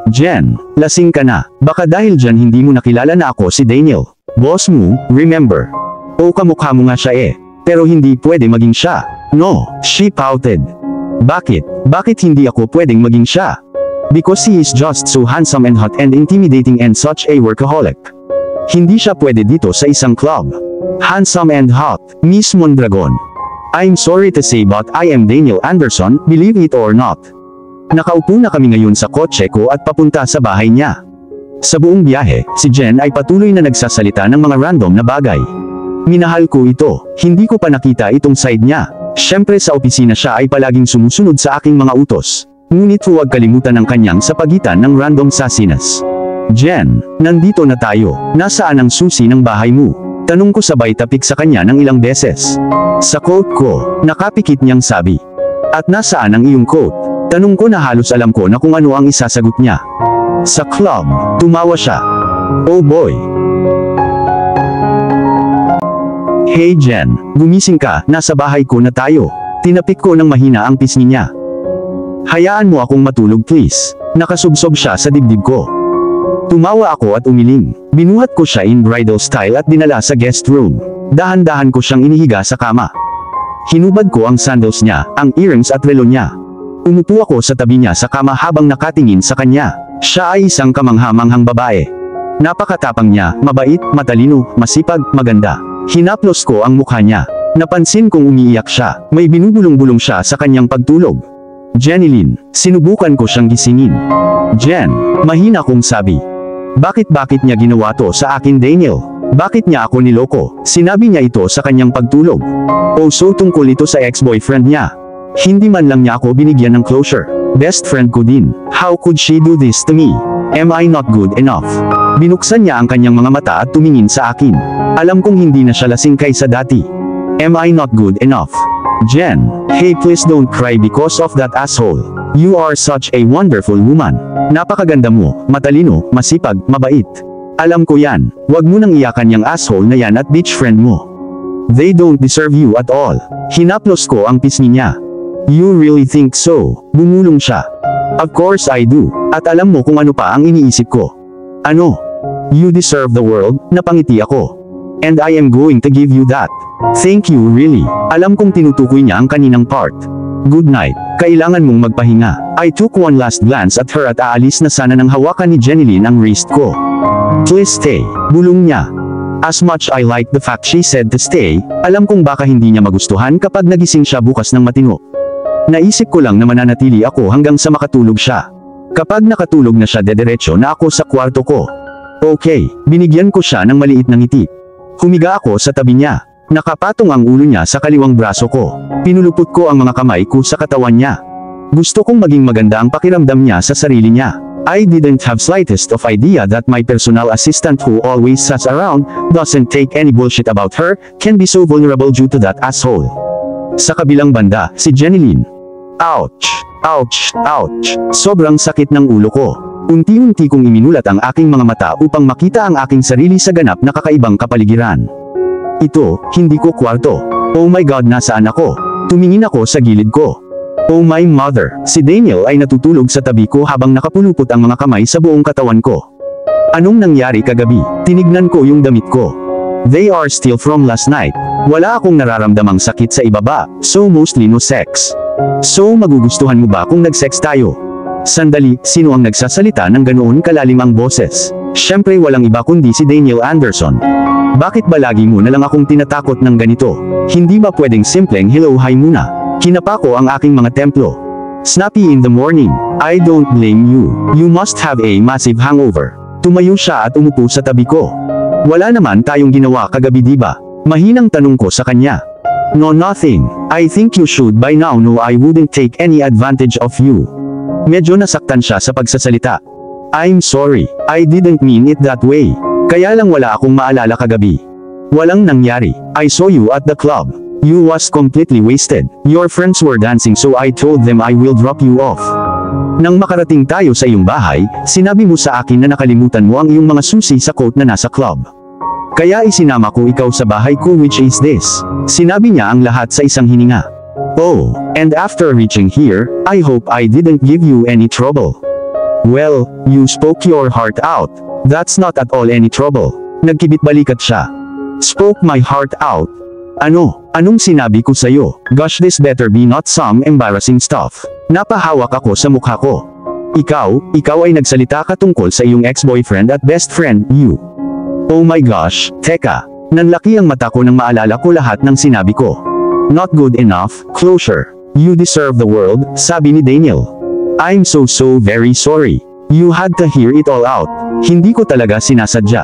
Jen, lasing ka na, baka dahil dyan hindi mo nakilala na ako si Daniel. Boss mo, remember? O kamukha mo nga siya eh, pero hindi pwede maging siya. No, she pouted. Bakit hindi ako pwedeng maging siya? Because he is just so handsome and hot and intimidating and such a workaholic. Hindi siya pwede dito sa isang club. Handsome and hot, Miss Mondragon. I'm sorry to say but I am Daniel Anderson, believe it or not. Nakaupo na kami ngayon sa kotse ko at papunta sa bahay niya. Sa buong biyahe, si Jen ay patuloy na nagsasalita ng mga random na bagay. Minahal ko ito, hindi ko pa nakita itong side niya. Siyempre sa opisina siya ay palaging sumusunod sa aking mga utos. Ngunit huwag kalimutan ang kanyang sa pagitan ng random sassiness. Jen, nandito na tayo, nasaan ang susi ng bahay mo? Tanong ko sabay tapik sa kanya ng ilang beses. Sa coat ko, nakapikit niyang sabi. At nasaan ang iyong coat? Tanong ko na halos alam ko na kung ano ang isasagot niya. Sa club, tumawa siya. Oh boy. Hey Jen, gumising ka, nasa bahay ko na tayo. Tinapik ko ng mahina ang pisngi niya. Hayaan mo akong matulog please. Nakasubsob siya sa dibdib ko. Tumawa ako at umiling. Binuhat ko siya in bridal style at dinala sa guest room. Dahan-dahan ko siyang inihiga sa kama. Hinubad ko ang sandals niya, ang earrings at relo niya. Umupo ako sa tabi niya sa kama habang nakatingin sa kanya. Siya ay isang kamangha-manghang babae. Napakatapang niya, mabait, matalino, masipag, maganda. Hinaplos ko ang mukha niya. Napansin kong umiiyak siya, may binubulong-bulong siya sa kanyang pagtulog. Jeneline, sinubukan ko siyang gisingin. Jen, mahina kong sabi. Bakit niya ginawa to sa akin Daniel? Bakit niya ako niloko? Sinabi niya ito sa kanyang pagtulog. O so tungkol ito sa ex-boyfriend niya. Hindi man lang niya ako binigyan ng closure. Best friend ko din. How could she do this to me? Am I not good enough? Binuksan niya ang kanyang mga mata at tumingin sa akin. Alam kong hindi na siya lasing kaysa dati. Am I not good enough? Jen, Hey, please don't cry because of that asshole. You are such a wonderful woman. Napakaganda mo, matalino, masipag, mabait. Alam ko yan, wag mo nang iyakan yung asshole na yan at bitch friend mo. They don't deserve you at all. Hinaplos ko ang pisngi niya. You really think so? Bumulong siya. Of course I do, at alam mo kung ano pa ang iniisip ko. Ano? You deserve the world, napangiti ako. And I am going to give you that. Thank you really. Alam kong tinutukoy niya ang kaninang part. Good night, kailangan mong magpahinga. I took one last glance at her at aalis na sana nang hawakan ni Jenilyn ang wrist ko. Please stay, bulong niya. As much I like the fact she said to stay, alam kong baka hindi niya magustuhan kapag nagising siya bukas ng matino. Naisip ko lang na mananatili ako hanggang sa makatulog siya. Kapag nakatulog na siya, dediretso na ako sa kwarto ko. Okay, binigyan ko siya ng maliit na ngiti. Humiga ako sa tabi niya. Nakapatong ang ulo niya sa kaliwang braso ko. Pinulupot ko ang mga kamay ko sa katawan niya. Gusto kong maging maganda ang pakiramdam niya sa sarili niya. I didn't have slightest of idea that my personal assistant who always sits around, doesn't take any bullshit about her, can be so vulnerable due to that asshole. Sa kabilang banda, si Jenilyn. Ouch! Ouch! Ouch! Sobrang sakit ng ulo ko. Unti-unti kong iminulat ang aking mga mata upang makita ang aking sarili sa ganap na kakaibang kapaligiran. Ito, hindi ko kwarto. Oh my God, nasaan ako? Tumingin ako sa gilid ko. Oh my mother, si Daniel ay natutulog sa tabi ko habang nakapulupot ang mga kamay sa buong katawan ko. Anong nangyari kagabi? Tinignan ko yung damit ko. They are still from last night. Wala akong nararamdamang sakit sa ibaba, so mostly no sex. So magugustuhan mo ba kung nag-sex tayo? Sandali, sino ang nagsasalita ng ganoon kalalim ang boses? Siyempre walang iba kundi si Daniel Anderson. Bakit ba lagi mo na lang akong tinatakot ng ganito? Hindi ba pwedeng simpleng hello hi muna? Kinapa ko ang aking mga templo. Snappy in the morning. I don't blame you. You must have a massive hangover. Tumayo siya at umupo sa tabi ko. Wala naman tayong ginawa kagabi, diba? Mahinang tanong ko sa kanya. No, nothing. I think you should by now know I wouldn't take any advantage of you. Medyo nasaktan siya sa pagsasalita. I'm sorry. I didn't mean it that way. Kaya lang wala akong maalala kagabi. Walang nangyari. I saw you at the club. You was completely wasted. Your friends were dancing so I told them I will drop you off. Nang makarating tayo sa iyong bahay, sinabi mo sa akin na nakalimutan mo ang iyong mga susi sa coat na nasa club. Kaya isinama ko ikaw sa bahay ko, which is this. Sinabi niya ang lahat sa isang hininga. Oh, and after reaching here, I hope I didn't give you any trouble. Well, you spoke your heart out. That's not at all any trouble. Nagkibit-balikat siya. Spoke my heart out? Ano? Anong sinabi ko sa'yo? Gosh, this better be not some embarrassing stuff. Napahawak ako sa mukha ko. Ikaw ay nagsalita ka tungkol sa iyong ex-boyfriend at best friend, you. Oh my gosh, teka. Nanlaki ang mata ko nang maalala ko lahat ng sinabi ko. Not good enough, closure. You deserve the world, sabi ni Daniel. I'm so very sorry. You had to hear it all out. Hindi ko talaga sinasadya.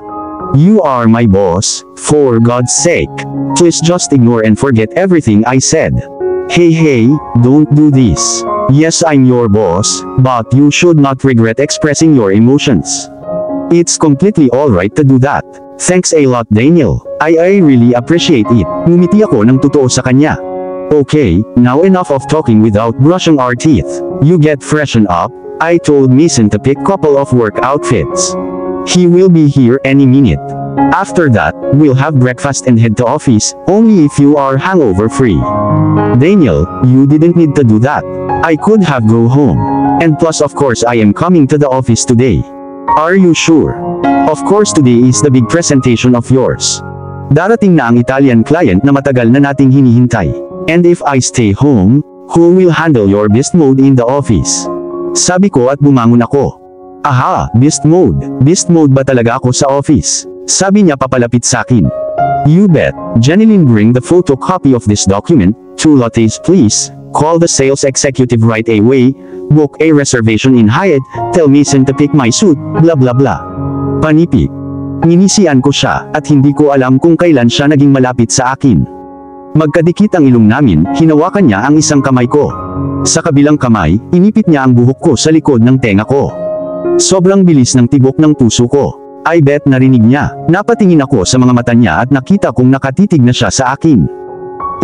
You are my boss, for God's sake. Please just ignore and forget everything I said. Hey, don't do this. Yes, I'm your boss, but you should not regret expressing your emotions. It's completely alright to do that. Thanks a lot, Daniel. I really appreciate it. Ngumiti ako ng totoo sa kanya. Okay, now enough of talking without brushing our teeth. You get freshened up. I told Mason to pick couple of work outfits. He will be here any minute. After that, we'll have breakfast and head to office, only if you are hangover free. Daniel, you didn't need to do that. I could have go home. And plus of course I am coming to the office today. Are you sure? Of course today is the big presentation of yours. Darating na ang Italian client na matagal na nating hinihintay. And if I stay home, who will handle your beast mode in the office? Sabi ko at bumangon ako. Aha, beast mode. Beast mode ba talaga ako sa office? Sabi niya papalapit sa akin. You bet. Jenilyn, bring the photocopy of this document. 2 lattes please. Call the sales executive right away. Book a reservation in Hyatt. Tell Mason to pick my suit. Blah blah blah. Panipik. Ninisian ko siya, at hindi ko alam kung kailan siya naging malapit sa akin. Magkadikit ang ilong namin, hinawakan niya ang isang kamay ko. Sa kabilang kamay, inipit niya ang buhok ko sa likod ng tenga ko. Sobrang bilis ng tibok ng puso ko. I bet narinig niya. Napatingin ako sa mga mata niya at nakita kong nakatitig na siya sa akin.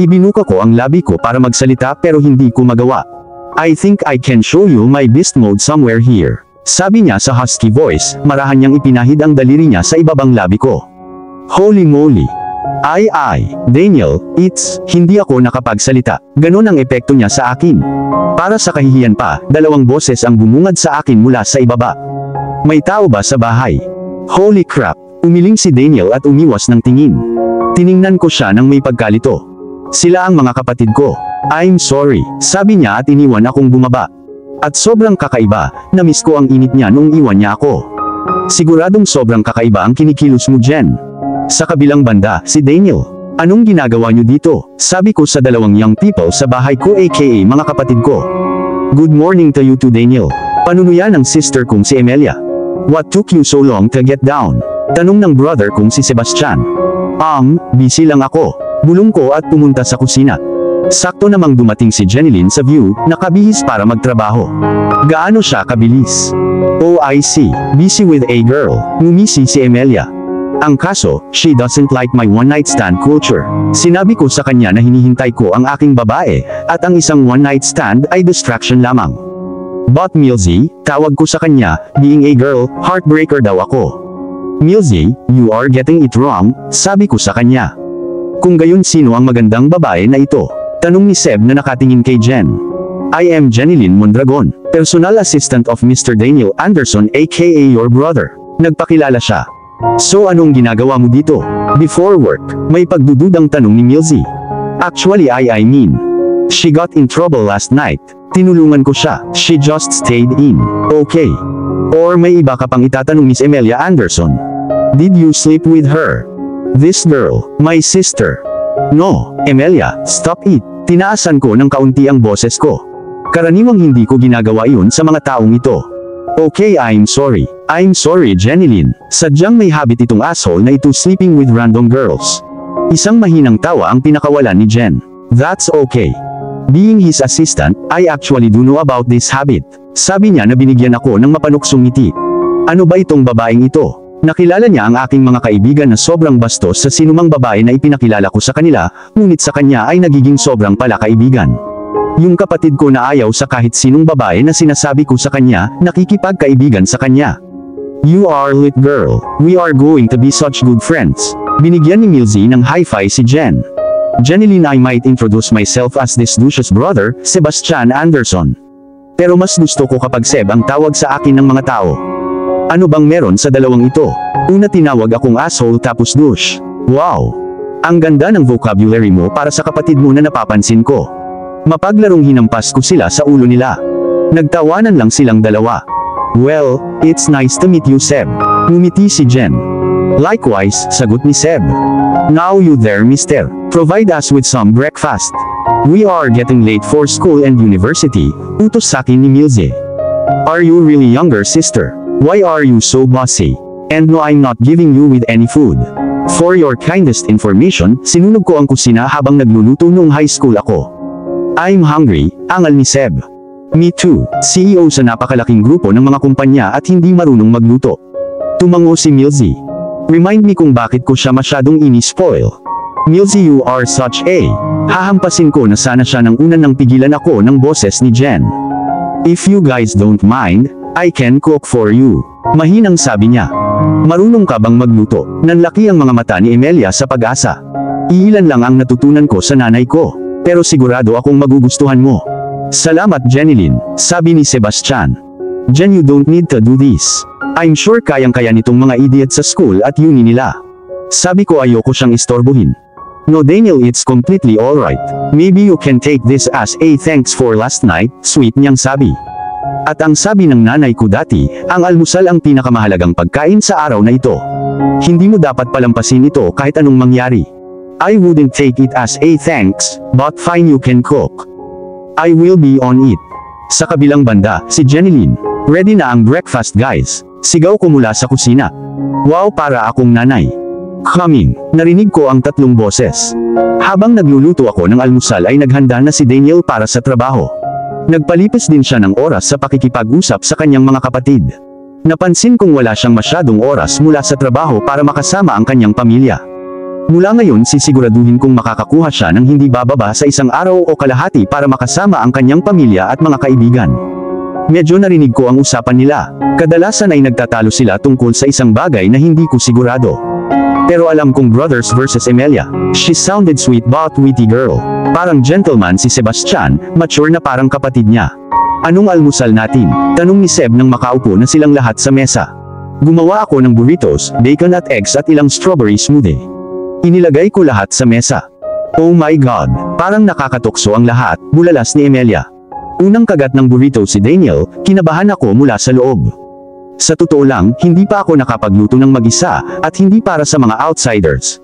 Ibinuka ko ang labi ko para magsalita pero hindi ko magawa. I think I can show you my beast mode somewhere here. Sabi niya sa husky voice, marahan niyang ipinahid ang daliri niya sa ibabang labi ko. Holy moly! Daniel, hindi ako nakapagsalita. Ganon ang epekto niya sa akin. Para sa kahihiyan pa, dalawang boses ang bumungad sa akin mula sa ibaba. May tao ba sa bahay? Holy crap! Umiling si Daniel at umiwas ng tingin. Tiningnan ko siya nang may pagkalito. Sila ang mga kapatid ko. I'm sorry, sabi niya at iniwan akong bumaba. At sobrang kakaiba, namiss ko ang init niya noong iwan niya ako. Siguradong sobrang kakaiba ang kinikilos mo, Jen. Sa kabilang banda, si Daniel. Anong ginagawa niyo dito? Sabi ko sa dalawang young people sa bahay ko aka mga kapatid ko. Good morning to you too, Daniel. Panunuyan ng sister kong si Emilia. What took you so long to get down? Tanong ng brother kong si Sebastian. Busy lang ako. Bulong ko at pumunta sa kusina. Sakto namang dumating si Jeneline sa view, nakabihis para magtrabaho. Gaano siya kabilis? Oh I see, busy with a girl. Ngumisi si Emilia. Ang kaso, she doesn't like my one-night stand culture. Sinabi ko sa kanya na hinihintay ko ang aking babae, at ang isang one-night stand ay distraction lamang. But Milzy, tawag ko sa kanya, being a girl, heartbreaker daw ako. Milzy, you are getting it wrong, sabi ko sa kanya. Kung gayon sino ang magandang babae na ito? Tanong ni Seb na nakatingin kay Jen. I am Jeneline Mondragon, personal assistant of Mr. Daniel Anderson aka your brother. Nagpakilala siya. So anong ginagawa mo dito? Before work, may pagdududang tanong ni Milzy. Actually I mean, she got in trouble last night. Tinulungan ko siya, she just stayed in. Okay. Or may iba ka pang itatanong, Miss Emilia Anderson? Did you sleep with her? This girl, my sister. No, Emilia, stop it. Tinaasan ko ng kaunti ang boses ko. Karaniwang hindi ko ginagawa iyon sa mga taong ito. Okay, I'm sorry. I'm sorry, Jeneline. Sadyang may habit itong asshole na ito sleeping with random girls. Isang mahinang tawa ang pinakawalan ni Jen. That's okay. Being his assistant, I actually do know about this habit. Sabi niya na binigyan ako ng mapanuksong ngiti. Ano ba itong babaeng ito? Nakilala niya ang aking mga kaibigan na sobrang bastos sa sinumang babae na ipinakilala ko sa kanila, ngunit sa kanya ay nagiging sobrang palakaibigan. Yung kapatid ko na ayaw sa kahit sinong babae na sinasabi ko sa kanya, nakikipagkaibigan sa kanya. You are lit girl, we are going to be such good friends. Binigyan ni Milzy ng high-five si Jen. Jeneline, I might introduce myself as this Lucius brother, Sebastian Anderson. Pero mas gusto ko kapag Seb ang tawag sa akin ng mga tao. Ano bang meron sa dalawang ito? Una tinawag akong asshole tapos douche. Wow! Ang ganda ng vocabulary mo para sa kapatid mo na napapansin ko. Mapaglarong hinampas ko sila sa ulo nila. Nagtawanan lang silang dalawa. Well, it's nice to meet you, Seb. Ngumiti si Jen. Likewise, sagot ni Seb. Now you there, mister. Provide us with some breakfast. We are getting late for school and university, utos sakin ni Milzy. Are you really younger, sister? Why are you so bossy? And no, I'm not giving you with any food. For your kindest information, sinunog ko ang kusina habang nagluluto noong high school ako. I'm hungry, angal ni Seb. Me too, CEO sa napakalaking grupo ng mga kumpanya at hindi marunong magluto. Tumango si Milzy. Remind me kung bakit ko siya masyadong ini-spoil. Milzy, you are such a... Hahampasin ko na sana siya nang una nang pigilan ako ng boses ni Jen. If you guys don't mind, I can cook for you. Mahinang sabi niya. Marunong ka bang magluto? Nanlaki ang mga mata ni Emilia sa pag-asa. Iilan lang ang natutunan ko sa nanay ko. Pero sigurado akong magugustuhan mo. Salamat, Jeneline, sabi ni Sebastian. Jen, you don't need to do this. I'm sure kayang-kaya nitong mga idiot sa school at uni nila. Sabi ko ayoko siyang istorbohin. No, Daniel, it's completely alright. Maybe you can take this as a thanks for last night, sweet niyang sabi. At ang sabi ng nanay ko dati, ang almusal ang pinakamahalagang pagkain sa araw na ito. Hindi mo dapat palampasin ito kahit anong mangyari. I wouldn't take it as a thanks, but fine, you can cook. I will be on it. Sa kabilang banda, si Jeneline. Ready na ang breakfast, guys. Sigaw ko mula sa kusina. Wow, para akong nanay. Coming, narinig ko ang tatlong boses. Habang nagluluto ako ng almusal ay naghanda na si Daniel para sa trabaho. Nagpalipas din siya ng oras sa pakikipag-usap sa kanyang mga kapatid. Napansin kong wala siyang masyadong oras mula sa trabaho para makasama ang kanyang pamilya. Mula ngayon sisiguraduhin kong makakakuha siya ng hindi bababa sa isang araw o kalahati para makasama ang kanyang pamilya at mga kaibigan. Medyo narinig ko ang usapan nila. Kadalasan ay nagtatalo sila tungkol sa isang bagay na hindi ko sigurado. Pero alam kong brothers versus Emilia. She sounded sweet but witty girl. Parang gentleman si Sebastian, mature na parang kapatid niya. Anong almusal natin? Tanong ni Seb nang makaupo na silang lahat sa mesa. Gumawa ako ng burritos, bacon at eggs at ilang strawberry smoothie. Inilagay ko lahat sa mesa. Oh my God, parang nakakatokso ang lahat, bulalas ni Emilia. Unang kagat ng burrito si Daniel, kinabahan ako mula sa loob. Sa totoo lang, hindi pa ako nakapagluto ng mag-isa, at hindi para sa mga outsiders.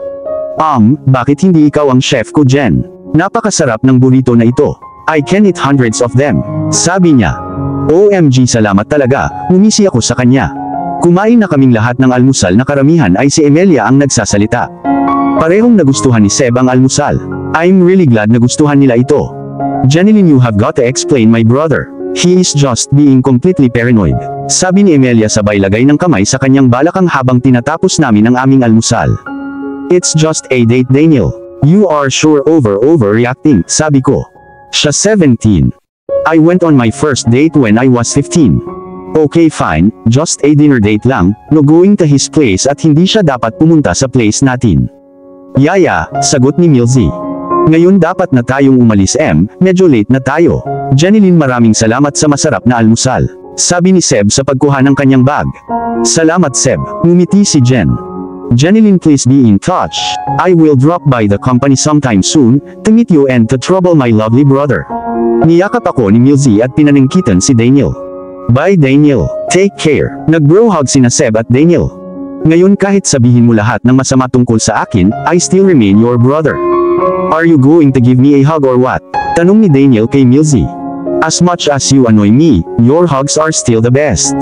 Bakit hindi ikaw ang chef ko, Jen? Napakasarap ng burrito na ito. I can eat hundreds of them. Sabi niya. OMG, salamat talaga, umisi ako sa kanya. Kumain na kaming lahat ng almusal na karamihan ay si Emilia ang nagsasalita. Parehong nagustuhan ni Seb ang almusal. I'm really glad nagustuhan nila ito. Jeneline, you have got to explain my brother. He is just being completely paranoid. Sabi ni Emilia sabay lagay ng kamay sa kanyang balakang habang tinatapos namin ang aming almusal. It's just a date, Daniel. You are sure overreacting, sabi ko. Siya 17. I went on my first date when I was 15. Okay fine, just a dinner date lang, no going to his place at hindi siya dapat pumunta sa place natin. Yaya, sagot ni Milzy. Ngayon dapat na tayong umalis medyo late na tayo. Jeneline, maraming salamat sa masarap na almusal. Sabi ni Seb sa pagkuha ng kanyang bag. Salamat Seb, ngumiti si Jen. Jeneline, please be in touch. I will drop by the company sometime soon, to meet you and to trouble my lovely brother. Niyakap ako ni Milzy at pinaningkitan si Daniel. Bye Daniel, take care. Nag-bro hug sina Seb at Daniel. Ngayon kahit sabihin mo lahat ng masama tungkol sa akin, I still remain your brother. Are you going to give me a hug or what? Tanong ni Daniel kay Milzy. As much as you annoy me, your hugs are still the best.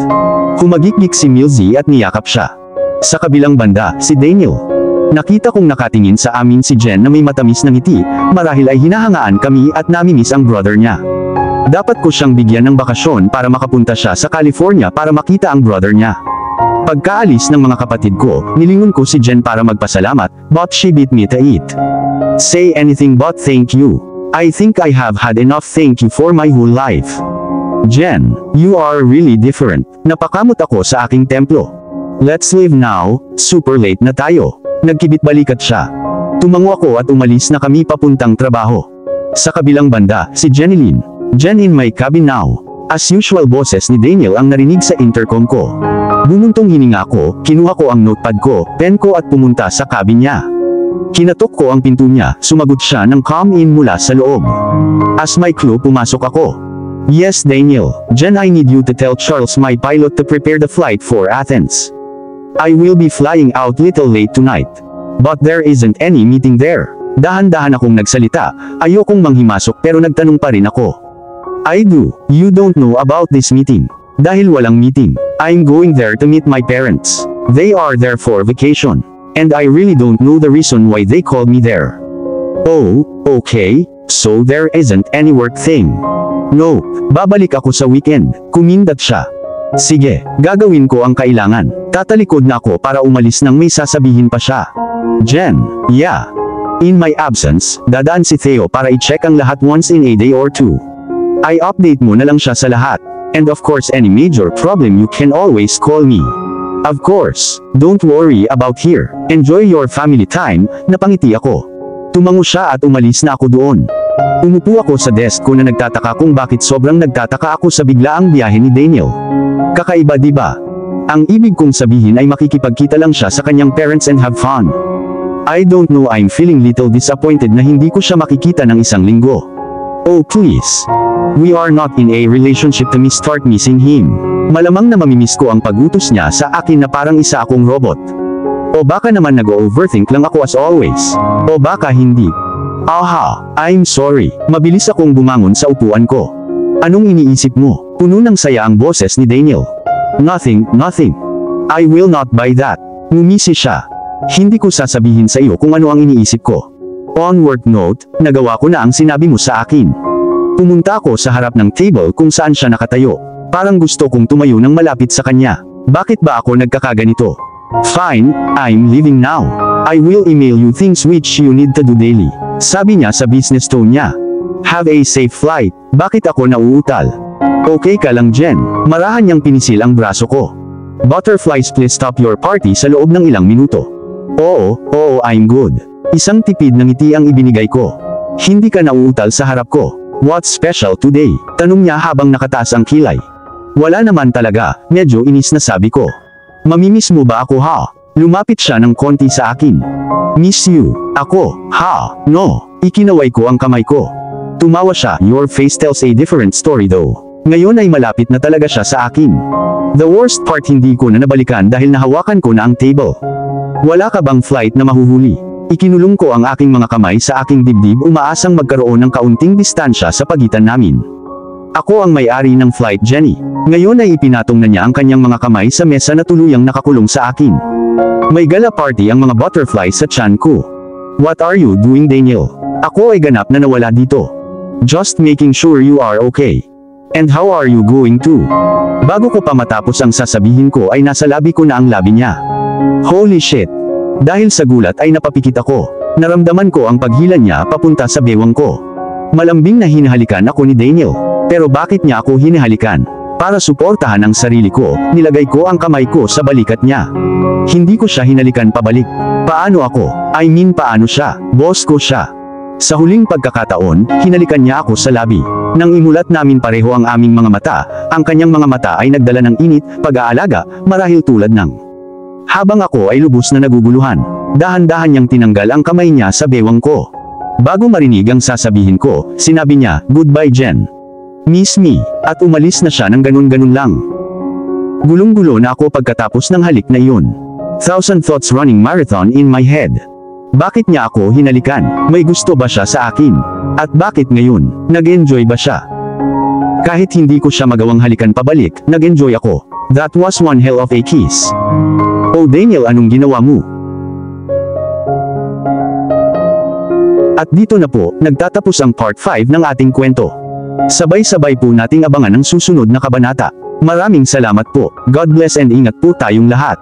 Humagikgik si Milzy at niyakap siya. Sa kabilang banda, si Daniel. Nakita kong nakatingin sa amin si Jen na may matamis na ngiti, marahil ay hinahangaan kami at namimiss ang brother niya. Dapat ko siyang bigyan ng bakasyon para makapunta siya sa California para makita ang brother niya. Pagkaalis ng mga kapatid ko, nilingon ko si Jen para magpasalamat, but she beat me to eat. Say anything but thank you. I think I have had enough thank you for my whole life. Jen, you are really different. Napakamot ako sa aking templo. Let's leave now, super late na tayo. Nagkibit-balikat siya. Tumango ako at umalis na kami papuntang trabaho. Sa kabilang banda, si Jeneline. Jen, in my cabin now. As usual, boses ni Daniel ang narinig sa intercom ko. Bumuntong hininga ko, kinuha ko ang notepad ko, pen ko at pumunta sa cabin niya. Kinatok ko ang pinto niya, sumagot siya ng come in mula sa loob. As my clue, pumasok ako. Yes Daniel, Jen, I need you to tell Charles, my pilot, to prepare the flight for Athens. I will be flying out little late tonight. But there isn't any meeting there. Dahan-dahan akong nagsalita, ayokong manghimasok pero nagtanong pa rin ako. I do, you don't know about this meeting. Dahil walang meeting, I'm going there to meet my parents. They are there for vacation. And I really don't know the reason why they called me there. Oh, okay, so there isn't any work thing. No, babalik ako sa weekend, kumindat siya. Sige, gagawin ko ang kailangan. Tatalikod na ako para umalis nang may sasabihin pa siya. Jen, yeah. In my absence, dadaan si Theo para i-check ang lahat once in a day or two. I update mo na lang siya sa lahat. And of course any major problem you can always call me. Of course, don't worry about here. Enjoy your family time, napangiti ako. Tumango siya at umalis na ako doon. Umupo ako sa desk ko na nagtataka kung bakit sobrang nagtataka ako sa biglaang biyahe ni Daniel. Kakaiba diba? Ang ibig kong sabihin ay makikipagkita lang siya sa kanyang parents and have fun. I don't know, I'm feeling little disappointed na hindi ko siya makikita ng isang linggo. Oh please. We are not in a relationship to start missing him. Malamang na mamimiss ko ang pag-utos niya sa akin na parang isa akong robot. O baka naman nag-overthink lang ako as always. O baka hindi. Aha, I'm sorry. Mabilis akong bumangon sa upuan ko. Anong iniisip mo? Puno ng saya ang boses ni Daniel. Nothing. I will not buy that. Ngumisi siya. Hindi ko sasabihin sa iyo kung ano ang iniisip ko. On work note, nagawa ko na ang sinabi mo sa akin. Pumunta ako sa harap ng table kung saan siya nakatayo. Parang gusto kong tumayo ng malapit sa kanya. Bakit ba ako nagkakaganito? Fine, I'm leaving now. I will email you things which you need to do daily. Sabi niya sa business tone niya. Have a safe flight. Bakit ako nauutal? Okay ka lang Jen. Marahan niyang pinisil ang braso ko. Butterflies, please stop your party sa loob ng ilang minuto. Oo, I'm good. Isang tipid ng ngiti ang ibinigay ko. Hindi ka nauutal sa harap ko. What's special today? Tanong niya habang nakataas ang kilay. Wala naman talaga, medyo inis na sabi ko. Mamimiss mo ba ako ha? Lumapit siya ng konti sa akin. Miss you. Ako, ha? No. Ikinaway ko ang kamay ko. Tumawa siya. Your face tells a different story though. Ngayon ay malapit na talaga siya sa akin. The worst part, hindi ko na nabalikan dahil nahawakan ko na ang table. Wala ka bang flight na mahuhuli? Ikinulong ko ang aking mga kamay sa aking dibdib, umaasang magkaroon ng kaunting distansya sa pagitan namin. Ako ang may-ari ng flight, Jenny. Ngayon ay ipinatong na niya ang kanyang mga kamay sa mesa na tuluyang nakakulong sa akin. May gala party ang mga butterflies sa tiyan ko. What are you doing, Daniel? Ako ay ganap na nawala dito. Just making sure you are okay. And how are you going to? Bago ko pa matapos ang sasabihin ko ay nasa labi ko na ang labi niya. Holy shit! Dahil sa gulat ay napapikit ako. Naramdaman ko ang paghila niya papunta sa bewang ko. Malambing na hinahalikan ako ni Daniel. Pero bakit niya ako hinahalikan? Para suportahan ang sarili ko, nilagay ko ang kamay ko sa balikat niya. Hindi ko siya hinalikan pabalik. Paano ako? I mean paano siya? Boss ko siya. Sa huling pagkakataon, hinalikan niya ako sa labi. Nang imulat namin pareho ang aming mga mata, ang kanyang mga mata ay nagdala ng init, pag-aalaga, marahil tulad ng. Habang ako ay lubos na naguguluhan, dahan-dahan niyang tinanggal ang kamay niya sa bewang ko. Bago marinig ang sasabihin ko, sinabi niya, "Goodbye Jen. Miss me," at umalis na siya ng ganun-ganun lang. Gulong-gulo na ako pagkatapos ng halik na iyon. Thousand thoughts running marathon in my head. Bakit niya ako hinalikan? May gusto ba siya sa akin? At bakit ngayon? Nag-enjoy ba siya? Kahit hindi ko siya magawang halikan pabalik, nag-enjoy ako. That was one hell of a kiss. Oh Daniel, anong ginawa mo? At dito na po, nagtatapos ang part 5 ng ating kwento. Sabay-sabay po nating abangan ang susunod na kabanata. Maraming salamat po. God bless and ingat po tayong lahat.